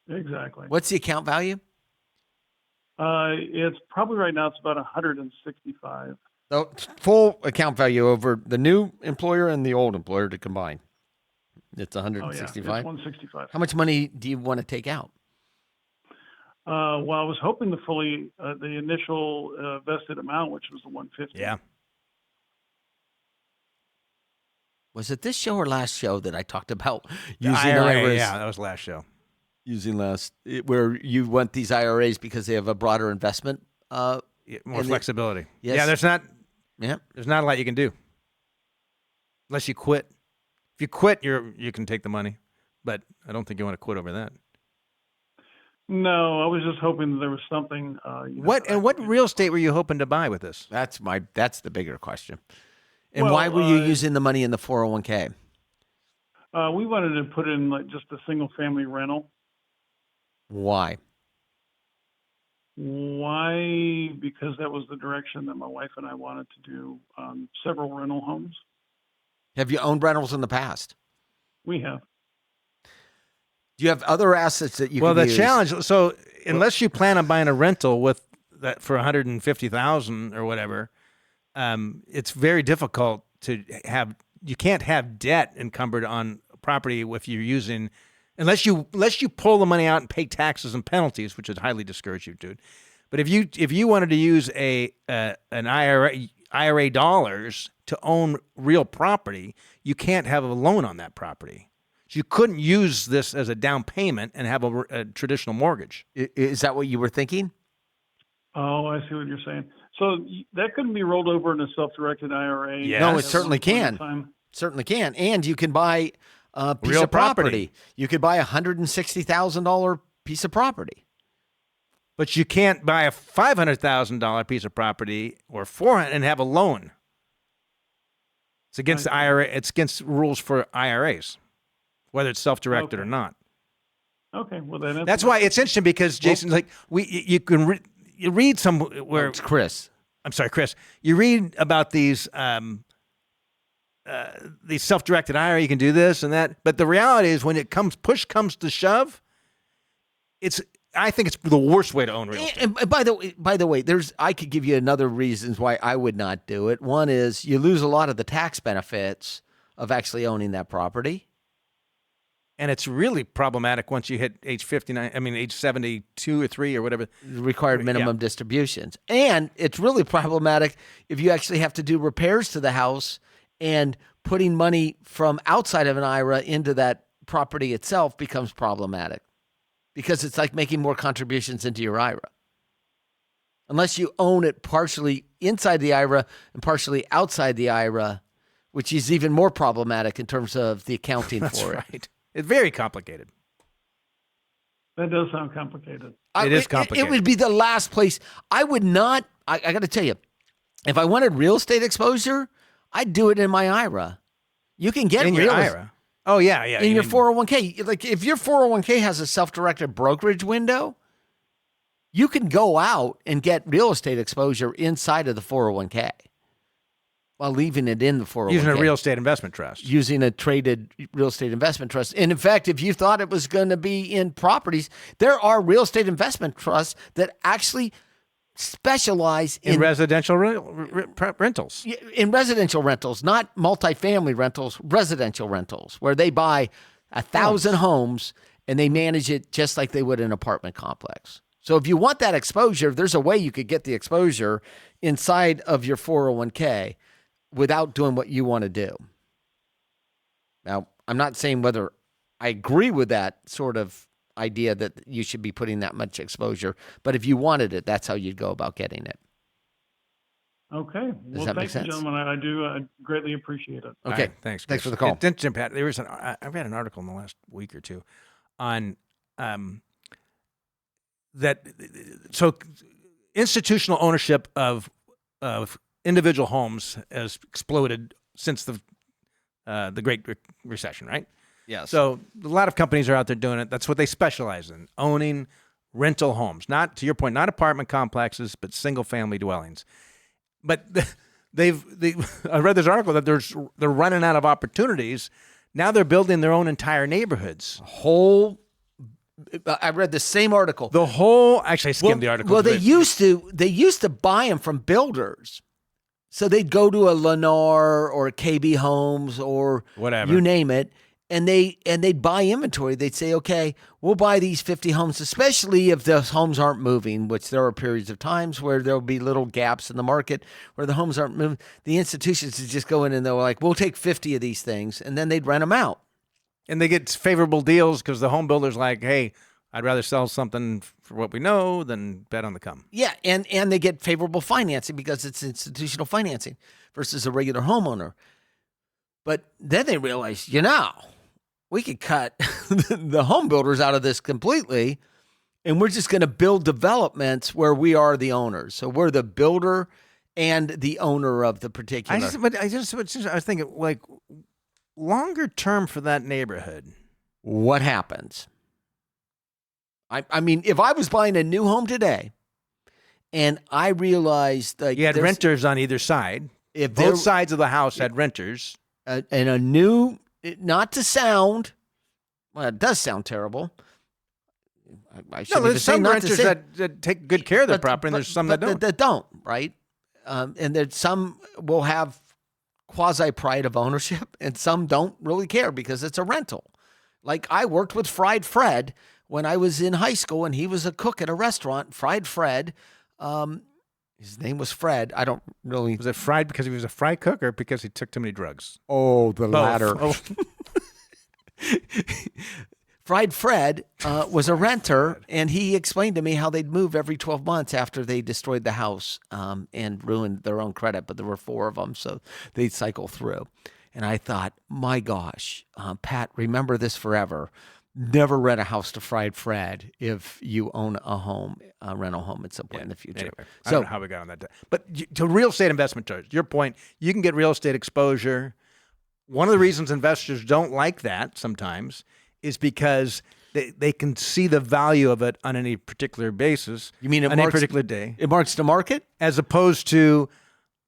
Speaker 5: Exactly.
Speaker 3: What's the account value?
Speaker 5: It's probably right now it's about 165.
Speaker 3: So full account value over the new employer and the old employer to combine. It's
Speaker 5: Oh, yeah,
Speaker 3: 165.
Speaker 5: it's 165.
Speaker 3: How much money do you want to take out?
Speaker 5: Well, I was hoping to fully the initial vested amount, which was the 150.
Speaker 2: Yeah.
Speaker 3: Was it this show or last show that I talked about
Speaker 2: The
Speaker 3: using
Speaker 2: IRA,
Speaker 3: IRAs?
Speaker 2: yeah, that was last show.
Speaker 3: Where you want these IRAs because they have a broader investment.
Speaker 2: More
Speaker 3: And
Speaker 2: flexibility.
Speaker 3: Yes.
Speaker 2: Yeah, there's not a lot you can do unless you quit. If you quit, you can take the money, but I don't think you want to quit over that.
Speaker 5: No, I was just hoping that there was something.
Speaker 2: What real estate were you hoping to buy with this?
Speaker 3: That's the bigger question. And
Speaker 5: Well,
Speaker 3: why were you using the money in the 401k?
Speaker 5: We wanted to put in like just a single family rental.
Speaker 3: Why?
Speaker 5: Why? Because that was the direction that my wife and I wanted to do several rental homes.
Speaker 3: Have you owned rentals in the past?
Speaker 5: We have.
Speaker 3: Do you have other assets that you
Speaker 2: Well,
Speaker 3: can
Speaker 2: the
Speaker 3: use?
Speaker 2: challenge. So unless you plan on buying a rental with that for $150,000 or whatever, it's very difficult to have. You can't have debt encumbered on property if you're using, unless you pull the money out and pay taxes and penalties, which would highly discourage you, dude. But if you wanted to use an IRA dollars to own real property, you can't have a loan on that property. So you couldn't use this as a down payment and have a traditional mortgage.
Speaker 3: Is that what you were thinking?
Speaker 5: Oh, I see what you're saying. So that couldn't be rolled over in a self-directed IRA.
Speaker 2: Yes.
Speaker 3: No, it certainly can. Certainly can. And you can buy a piece
Speaker 2: Real
Speaker 3: of property.
Speaker 2: property.
Speaker 3: You could buy a $160,000 piece of property.
Speaker 2: But you can't buy a $500,000 piece of property or $400,000 and have a loan. It's against the IRA. It's against rules for IRAs, whether it's self-directed or not.
Speaker 5: Okay, well then
Speaker 2: That's why it's interesting because Jason, you can you read some where
Speaker 3: It's Chris.
Speaker 2: I'm sorry, Chris. You read about these self-directed IRA. You can do this and that, but the reality is, when push comes to shove, I think it's the worst way to own real estate.
Speaker 3: And by the way, I could give you another reasons why I would not do it. One is you lose a lot of the tax benefits of actually owning that property.
Speaker 2: And it's really problematic once you hit age 59. I mean, age 72 or 3 or whatever.
Speaker 3: Required minimum distributions. And it's really problematic if you actually have to do repairs to the house, and putting money from outside of an IRA into that property itself becomes problematic because it's like making more contributions into your IRA. Unless you own it partially inside the IRA and partially outside the IRA, which is even more problematic in terms of the accounting for it.
Speaker 2: That's right. It's very complicated.
Speaker 5: That does sound complicated.
Speaker 2: It is complicated.
Speaker 3: It would be the last place. I would not, I got to tell you, if I wanted real estate exposure, I'd do it in my IRA. You can get
Speaker 2: In your IRA. Oh, yeah.
Speaker 3: in your 401k. Like if your 401k has a self-directed brokerage window, you can go out and get real estate exposure inside of the 401k. while leaving it in the 401k.
Speaker 2: Using a real estate investment trust.
Speaker 3: Using a traded real estate investment trust. And in fact, if you thought it was going to be in properties, there are real estate investment trusts that actually specialize
Speaker 2: in residential rentals.
Speaker 3: In residential rentals, not multifamily rentals, residential rentals, where they buy 1,000 homes and they manage it just like they would an apartment complex. So if you want that exposure, there's a way you could get the exposure inside of your 401k without doing what you want to do. Now, I'm not saying whether I agree with that sort of idea that you should be putting that much exposure, but if you wanted it, that's how you'd go about getting it.
Speaker 5: Okay.
Speaker 3: Does that make sense?
Speaker 5: Gentlemen. I do greatly appreciate it.
Speaker 3: Okay.
Speaker 2: Right, thanks
Speaker 3: for the call.
Speaker 2: Attention, Pat. I read an article in the last week or two on that. So institutional ownership of individual homes has exploded since the Great Recession, right?
Speaker 3: Yes.
Speaker 2: So a lot of companies are out there doing it. That's what they specialize in, owning rental homes. Not, to your point, not apartment complexes, but single-family dwellings. But I read this article that they're running out of opportunities. Now they're building their own entire neighborhoods.
Speaker 3: I read the same article.
Speaker 2: Actually, I skimmed the article.
Speaker 3: Well, they used to buy them from builders. So they'd go to a Lennar or a KB Homes or
Speaker 2: whatever,
Speaker 3: you name it, and they'd buy inventory. They'd say, okay, we'll buy these 50 homes, especially if the homes aren't moving, which there are periods of times where there'll be little gaps in the market where the homes aren't moving. The institutions would just go in and they're like, we'll take 50 of these things, and then they'd rent them out.
Speaker 2: And they get favorable deals because the home builder's like, hey, I'd rather sell something for what we know than bet on the come.
Speaker 3: Yeah, and they get favorable financing because it's institutional financing versus a regular homeowner. But then they realize, we could cut the home builders out of this completely, and we're just going to build developments where we are the owners. So we're the builder and the owner of the particular.
Speaker 2: I was thinking, like, longer term for that neighborhood.
Speaker 3: What happens? I mean, if I was buying a new home today and I realized that
Speaker 2: you had renters on either side, if both sides of the house had renters,
Speaker 3: and a new, not to sound, well, it does sound terrible. I shouldn't even
Speaker 2: there's
Speaker 3: say
Speaker 2: some
Speaker 3: not
Speaker 2: renters
Speaker 3: to say,
Speaker 2: that take good care of their property, and there's some that don't.
Speaker 3: That don't, right? And there's some will have quasi pride of ownership, and some don't really care because it's a rental. Like I worked with Fried Fred when I was in high school, and he was a cook at a restaurant. Fried Fred, his name was Fred. I don't really.
Speaker 2: Was it fried because he was a fry cook, or because he took too many drugs?
Speaker 3: Oh, the
Speaker 2: Both.
Speaker 3: latter.
Speaker 2: Oh.
Speaker 3: Fried Fred was a renter, and he explained to me how they'd move every 12 months after they destroyed the house and ruined their own credit. But there were 4 of them, so they'd cycle through. And I thought, my gosh, Pat, remember this forever. Never rent a house to Fried Fred if you own a home, a rental home at some point in the future.
Speaker 2: Anyway, I don't know how we got on that. But to real estate investment trust, your point, you can get real estate exposure. One of the reasons investors don't like that sometimes is because they can see the value of it on any particular basis.
Speaker 3: You mean
Speaker 2: on any particular day?
Speaker 3: It marks the market?
Speaker 2: As opposed to,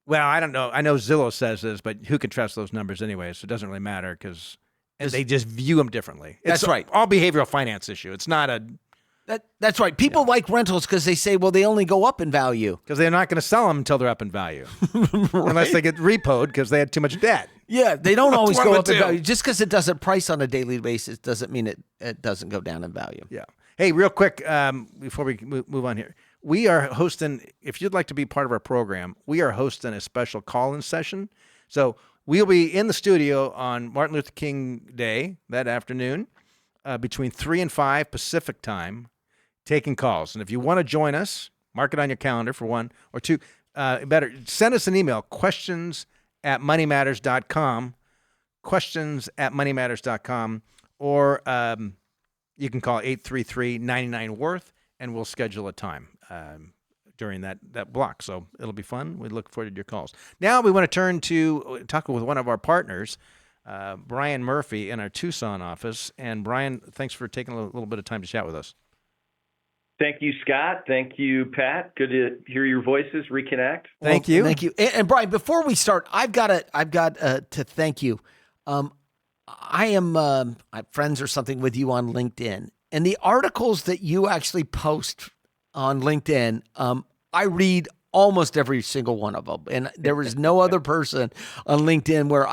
Speaker 2: well, I don't know. I know Zillow says this, but who can trust those numbers anyway? So it doesn't really matter because they just view them differently.
Speaker 3: That's right.
Speaker 2: All behavioral finance issue. It's not a...
Speaker 3: That's right. People like rentals because they say, well, they only go up in value.
Speaker 2: Because they're not going to sell them until they're up in value. Right? Unless they get repoed because they had too much debt.
Speaker 3: Yeah, they don't always go up in value. Just because it doesn't price on a daily basis doesn't mean it doesn't go down in value.
Speaker 2: Yeah. Hey, real quick, before we move on here, we are hosting, if you'd like to be part of our program, we are hosting a special call-in session. So we'll be in the studio on Martin Luther King Day that afternoon between 3 and 5 Pacific time, taking calls. And if you want to join us, mark it on your calendar for 1 or 2. Better send us an email, questions@moneymatters.com, questions@moneymatters.com, or you can call 833-99-WORTH, and we'll schedule a time during that block. So it'll be fun. We look forward to your calls. Now we want to turn to talk with one of our partners, Brian Murphy, in our Tucson office. And Brian, thanks for taking a little bit of time to chat with us.
Speaker 6: Thank you, Scott. Thank you, Pat. Good to hear your voices. Reconnect.
Speaker 2: Thank you.
Speaker 3: Thank you. And Brian, before we start, I've got to thank you. I am friends or something with you on LinkedIn, and the articles that you actually post on LinkedIn, I read almost every single one of them. And there is no other person on LinkedIn where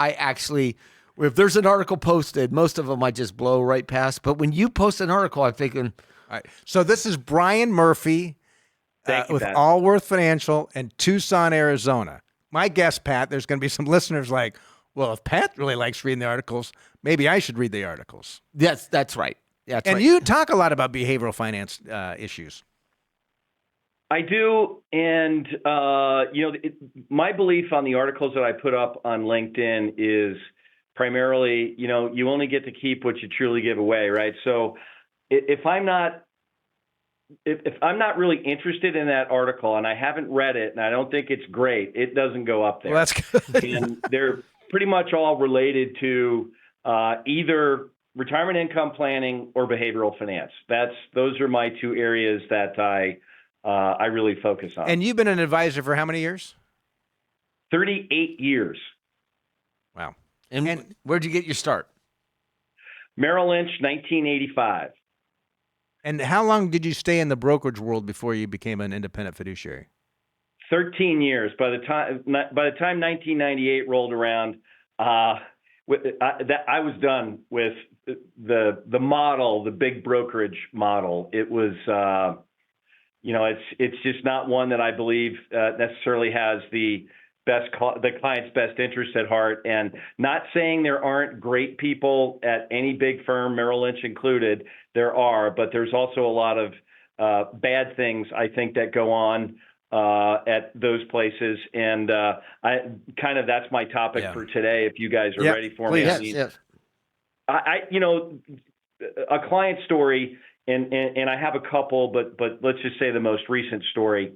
Speaker 3: if there's an article posted, most of them I just blow right past. But when you post an article, I'm thinking.
Speaker 2: All right. So this is Brian Murphy
Speaker 6: Thank you,
Speaker 2: with
Speaker 6: Pat.
Speaker 2: Allworth Financial in Tucson, Arizona. My guess, Pat, there's going to be some listeners like, well, if Pat really likes reading the articles, maybe I should read the articles.
Speaker 3: That's right. That's
Speaker 2: And
Speaker 3: right.
Speaker 2: you talk a lot about behavioral finance issues.
Speaker 6: I do, and my belief on the articles that I put up on LinkedIn is primarily, you only get to keep what you truly give away, right? So if I'm not really interested in that article and I haven't read it and I don't think it's great, it doesn't go up there.
Speaker 2: Well, that's good.
Speaker 6: And they're pretty much all related to either retirement income planning or behavioral finance. Those are my two areas that I really focus on.
Speaker 2: And you've been an advisor for how many years?
Speaker 6: 38 years.
Speaker 2: Wow.
Speaker 3: And where'd you get your start?
Speaker 6: Merrill Lynch, 1985.
Speaker 2: And how long did you stay in the brokerage world before you became an independent fiduciary?
Speaker 6: 13 years. By the time 1998 rolled around, I was done with the model, the big brokerage model. It was, it's just not one that I believe necessarily has the client's best interest at heart. And not saying there aren't great people at any big firm, Merrill Lynch included. There are, but there's also a lot of bad things I think that go on at those places. And that's my topic for today. If you guys are ready for me,
Speaker 3: Yes.
Speaker 6: A client story, and I have a couple, but let's just say the most recent story.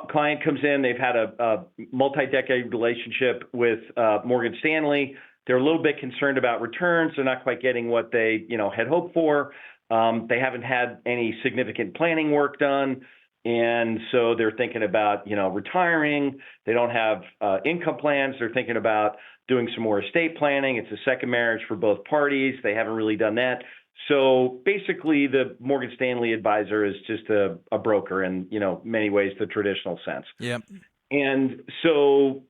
Speaker 6: Client comes in, they've had a multi-decade relationship with Morgan Stanley. They're a little bit concerned about returns. They're not quite getting what they, had hoped for. They haven't had any significant planning work done. And so they're thinking about, retiring. They don't have income plans. They're thinking about doing some more estate planning. It's a second marriage for both parties. They haven't really done that. So basically, the Morgan Stanley advisor is just a broker in, many ways, the traditional sense.
Speaker 2: Yep.
Speaker 6: And so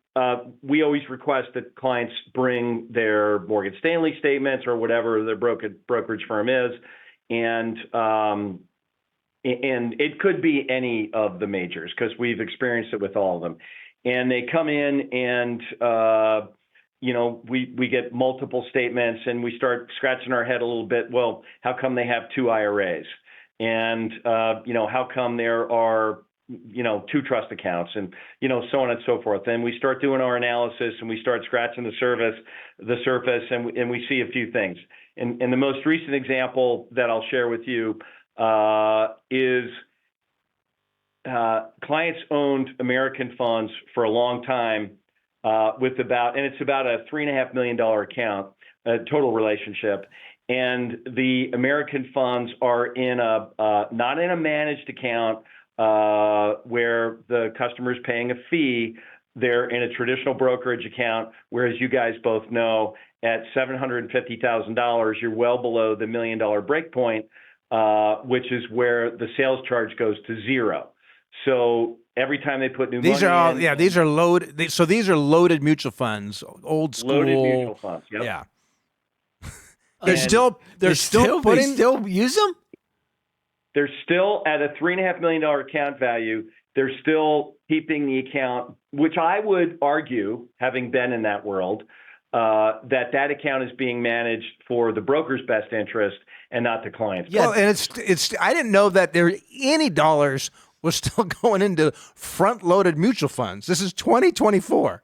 Speaker 6: we always request that clients bring their Morgan Stanley statements or whatever their brokerage firm is. And it could be any of the majors because we've experienced it with all of them. And they come in and, we get multiple statements and we start scratching our head a little bit. Well, how come they have two IRAs? And, how come there are, two trust accounts and, so on and so forth. And we start doing our analysis and we start scratching the surface and we see a few things. And the most recent example that I'll share with you is clients owned American funds for a long time it's about a $3.5 million account, total relationship. And the American funds are in not in a managed account where the customer is paying a fee. They're in a traditional brokerage account, whereas you guys both know at $750,000, you're well below the $1 million break point, which is where the sales charge goes to zero. So every time they put new money in,
Speaker 2: these are loaded. So these are loaded mutual funds, old school.
Speaker 6: Loaded mutual funds. Yep.
Speaker 2: Yeah. They're still
Speaker 3: They still use them?
Speaker 6: They're still at a $3.5 million account value. They're still keeping the account, which I would argue, having been in that world, that account is being managed for the broker's best interest and not the client's.
Speaker 2: Yeah, well, and it's. I didn't know that there any dollars was still going into front-loaded mutual funds. This is 2024.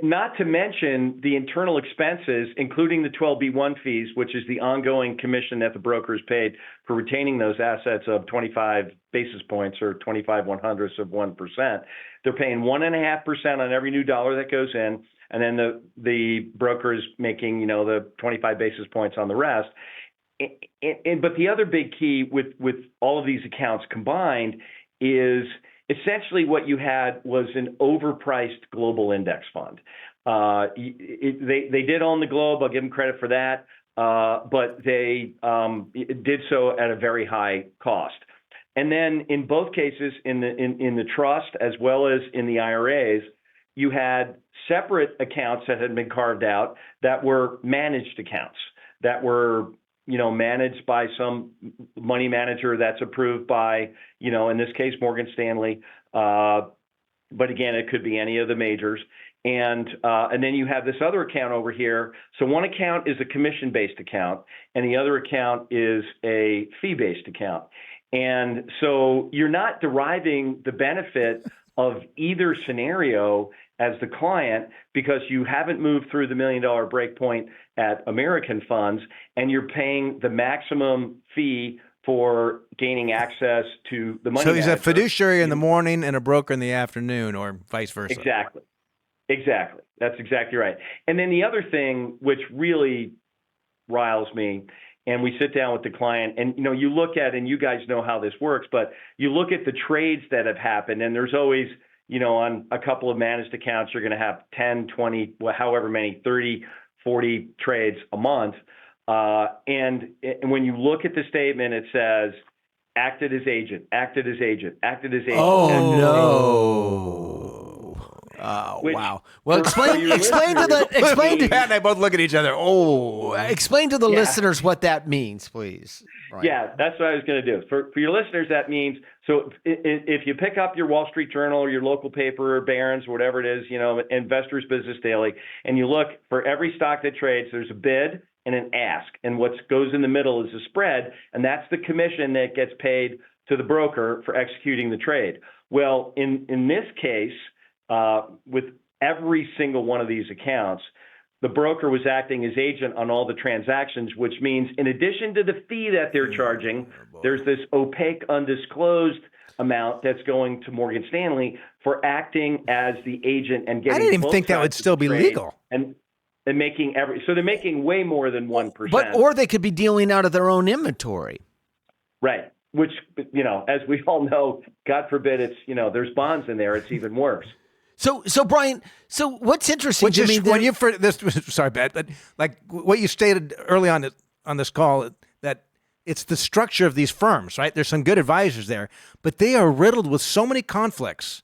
Speaker 6: Not to mention the internal expenses, including the 12B1 fees, which is the ongoing commission that the broker is paid for retaining those assets of 25 basis points or 25 100ths of 1%. They're paying 1.5% on every new dollar that goes in, and then the broker is making, the 25 basis points on the rest. But the other big key with all of these accounts combined is essentially what you had was an overpriced global index fund. They did own the globe. I'll give them credit for that. But they did so at a very high cost. And then in both cases, in the trust as well as in the IRAs, you had separate accounts that had been carved out that were managed accounts that were, managed by some money manager that's approved by, in this case, Morgan Stanley. But again, it could be any of the majors. And then you have this other account over here. So one account is a commission-based account, and the other account is a fee-based account. And so you're not deriving the benefit of either scenario as the client because you haven't moved through the $1 million break point at American funds, and you're paying the maximum fee for gaining access to the money.
Speaker 2: So he's
Speaker 6: manager.
Speaker 2: a fiduciary in the morning and a broker in the afternoon, or vice versa.
Speaker 6: Exactly. That's exactly right. And then the other thing which really riles me, and we sit down with the client and, you look at, and you guys know how this works, but you look at the trades that have happened, and there's always, on a couple of managed accounts, you're going to have 10, 20, however many, 30, 40 trades a month. And when you look at the statement, it says, acted as agent, acted as agent, acted as agent.
Speaker 3: Oh, no. Wow. Well, explain to
Speaker 2: Pat and I both look at each other.
Speaker 3: explain to the listeners what that means, please. Right.
Speaker 6: Yeah, that's what I was going to do. For your listeners, that means, so if you pick up your Wall Street Journal or your local paper or Barron's or whatever it is, Investors Business Daily, and you look for every stock that trades, there's a bid and an ask. And what goes in the middle is a spread, and that's the commission that gets paid to the broker for executing the trade. Well, in this case, with every single one of these accounts, the broker was acting as agent on all the transactions, which means in addition to the fee that they're charging, there's this opaque, undisclosed amount that's going to Morgan Stanley for acting as the agent and getting.
Speaker 2: I didn't even think that would still be legal.
Speaker 6: And making so they're making way more than 1%.
Speaker 3: Or they could be dealing out of their own inventory.
Speaker 6: Right. Which, as we all know, God forbid it's, there's bonds in there, it's even worse.
Speaker 3: So Brian, what's interesting to me
Speaker 2: sorry, Pat, but like what you stated early on this call, that it's the structure of these firms, right? There's some good advisors there, but they are riddled with so many conflicts.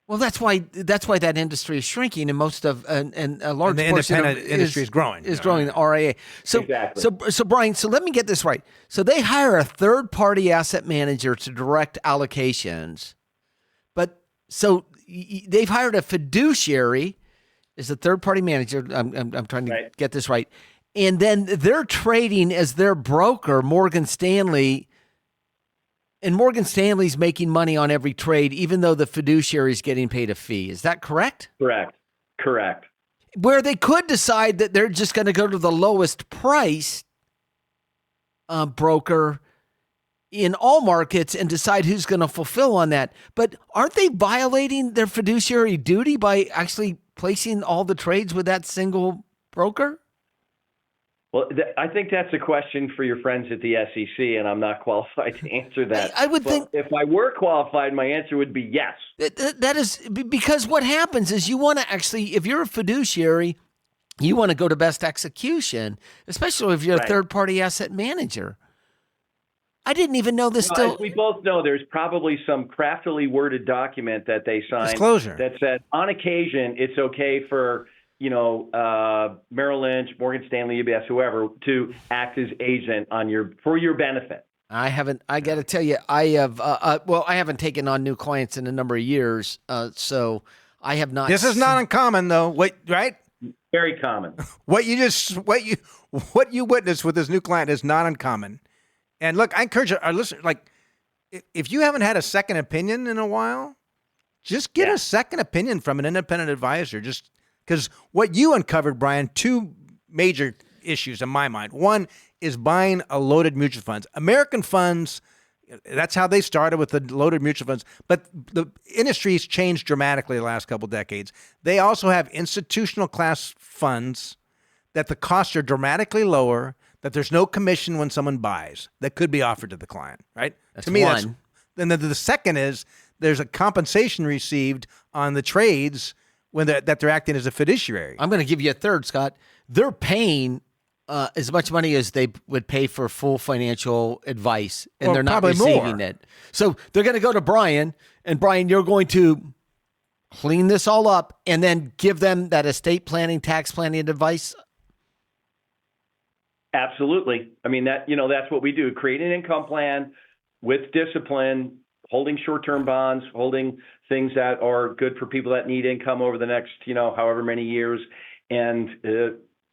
Speaker 3: Well, that's why that industry is shrinking, and most of and a large
Speaker 2: and the
Speaker 3: portion
Speaker 2: independent industry is growing.
Speaker 3: Is growing the RIA. So
Speaker 6: exactly.
Speaker 3: So Brian, so let me get this right. So they hire a third-party asset manager to direct allocations, but so they've hired a fiduciary as a third-party manager. I'm trying to get this right, and then they're trading as their broker, Morgan Stanley. And Morgan Stanley's making money on every trade, even though the fiduciary is getting paid a fee. Is that correct?
Speaker 6: Correct.
Speaker 3: Where they could decide that they're just going to go to the lowest price broker in all markets and decide who's going to fulfill on that. But aren't they violating their fiduciary duty by actually placing all the trades with that single broker?
Speaker 6: Well, I think that's a question for your friends at the SEC, and I'm not qualified to answer that.
Speaker 3: I would think
Speaker 6: if I were qualified, my answer would be yes.
Speaker 3: That is because what happens is you want to actually, if you're a fiduciary, you want to go to best execution, especially if you're a third-party asset manager. I didn't even know this still.
Speaker 6: As we both know, there's probably some craftily worded document that they signed
Speaker 2: disclosure
Speaker 6: that said, on occasion, it's okay for Merrill Lynch, Morgan Stanley, UBS, whoever, to act as agent for your benefit.
Speaker 3: I got to tell you, I haven't taken on new clients in a number of years, so I have not.
Speaker 2: This is not uncommon, though. Right?
Speaker 6: Very common.
Speaker 2: What you witnessed with this new client is not uncommon. And look, I encourage our listeners, like, if you haven't had a second opinion in a while, just get a second opinion from an independent advisor. Just because what you uncovered, Brian, two major issues in my mind. One is buying a loaded mutual funds. American funds, that's how they started with the loaded mutual funds. But the industry's changed dramatically the last couple of decades. They also have institutional class funds that the costs are dramatically lower. that there's no commission when someone buys that could be offered to the client, right?
Speaker 3: That's
Speaker 2: to me,
Speaker 3: one.
Speaker 2: And then the second is there's a compensation received on the trades when that they're acting as a fiduciary.
Speaker 3: I'm going to give you a third, Scott. They're paying as much money as they would pay for full financial advice, and
Speaker 2: Well,
Speaker 3: they're not
Speaker 2: probably
Speaker 3: receiving
Speaker 2: more.
Speaker 3: it. So they're going to go to Brian, and Brian, you're going to clean this all up and then give them that estate planning, tax planning advice.
Speaker 6: Absolutely. I mean, that's what we do. Create an income plan with discipline, holding short-term bonds, holding things that are good for people that need income over the next, however many years, and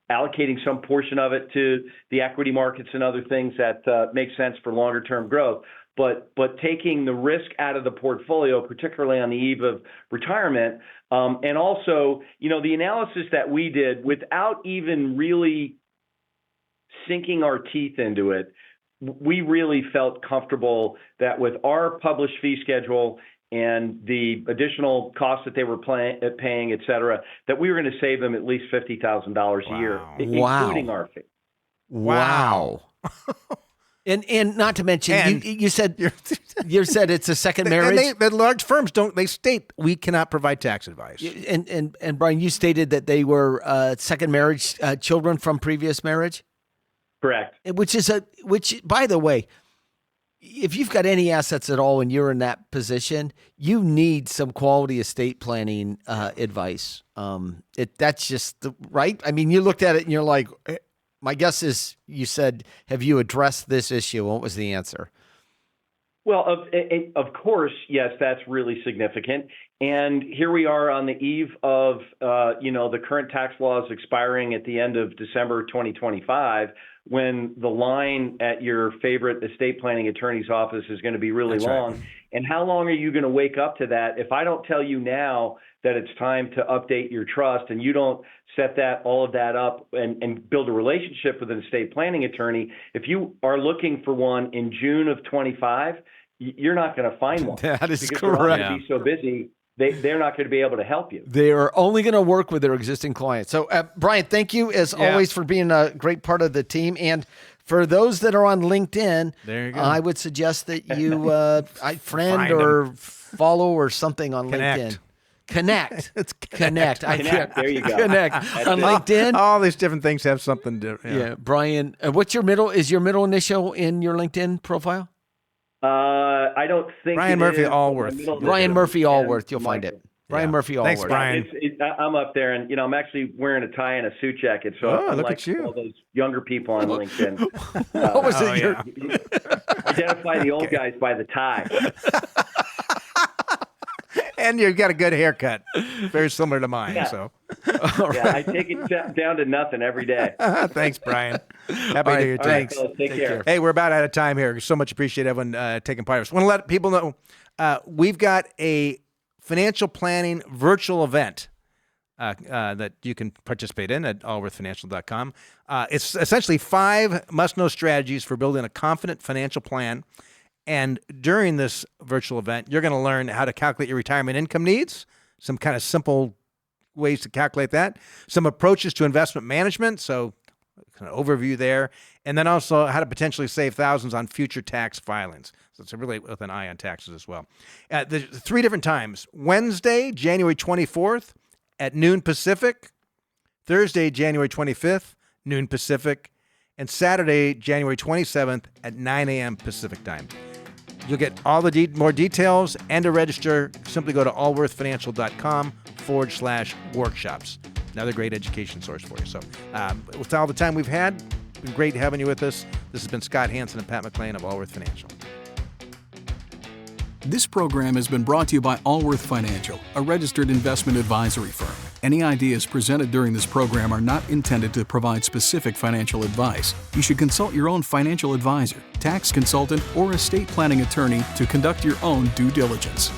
Speaker 6: allocating some portion of it to the equity markets and other things that make sense for longer-term growth. But taking the risk out of the portfolio, particularly on the eve of retirement, and also, the analysis that we did without even really sinking our teeth into it, we really felt comfortable that with our published fee schedule and the additional costs that they were paying, et cetera, that we were going to save them at least $50,000 a year, including our fee.
Speaker 3: Wow. And not to mention, you said it's a second marriage.
Speaker 2: And the large firms they state we cannot provide tax advice.
Speaker 3: And Brian, you stated that they were second marriage children from previous marriage.
Speaker 6: Correct.
Speaker 3: Which, by the way, if you've got any assets at all and you're in that position, you need some quality estate planning advice. That's just right. I mean, you looked at it and you're like, my guess is you said, have you addressed this issue? What was the answer?
Speaker 6: Well, of course, yes, that's really significant. And here we are on the eve of, the current tax laws expiring at the end of December 2025, when the line at your favorite estate planning attorney's office is going to be really long. Right. And how long are you going to wake up to that? If I don't tell you now that it's time to update your trust and you don't set all of that up and build a relationship with an estate planning attorney, if you are looking for one in June of 25, you're not going to find one.
Speaker 3: That is
Speaker 6: because
Speaker 3: correct.
Speaker 6: They're going to be so busy. They're not going to be able to help you.
Speaker 3: They are only going to work with their existing clients. So, Brian, thank you as always for being a great part of the team. And for those that are on LinkedIn,
Speaker 2: there you go.
Speaker 3: I would suggest that you friend or follow or something on LinkedIn. Connect.
Speaker 2: It's
Speaker 3: Connect.
Speaker 6: There you go.
Speaker 3: Connect on LinkedIn.
Speaker 2: All these different things have something to.
Speaker 3: Yeah, Brian. What's your middle? Is your middle initial in your LinkedIn profile?
Speaker 6: I don't think
Speaker 2: Brian Murphy Allworth.
Speaker 3: Brian Murphy Allworth. You'll find it. Brian Murphy Allworth.
Speaker 2: Thanks, Brian.
Speaker 6: I'm up there, and I'm actually wearing a tie and a suit jacket, so I'm
Speaker 2: look
Speaker 6: like
Speaker 2: at you.
Speaker 6: all those younger people on LinkedIn.
Speaker 3: What was it?
Speaker 6: You identify the old guys by the tie.
Speaker 2: And you've got a good haircut, very similar to mine.
Speaker 6: Yeah.
Speaker 2: So,
Speaker 6: yeah, I take it down to nothing every day.
Speaker 2: Thanks, Brian. Happy to hear you. Thanks.
Speaker 6: Right, take care.
Speaker 2: Hey, we're about out of time here. So much appreciate everyone taking part. I want to let people know we've got a financial planning virtual event that you can participate in at allworthfinancial.com. It's essentially 5 must-know strategies for building a confident financial plan. And during this virtual event, you're going to learn how to calculate your retirement income needs, some kind of simple ways to calculate that, some approaches to investment management, so kind of overview there, and then also how to potentially save thousands on future tax filings. So it's really with an eye on taxes as well. The 3 different times: Wednesday, January 24th at noon Pacific, Thursday, January 25th, noon Pacific, and Saturday, January 27th at 9 a.m. Pacific time. You'll get all the more details and to register, simply go to allworthfinancial.com/workshops. Another great education source for you. So with all the time we've had, it's been great having you with us. This has been Scott Hansen and Pat McLean of Allworth Financial.
Speaker 1: This program has been brought to you by Allworth Financial, a registered investment advisory firm. Any ideas presented during this program are not intended to provide specific financial advice. You should consult your own financial advisor, tax consultant, or estate planning attorney to conduct your own due diligence.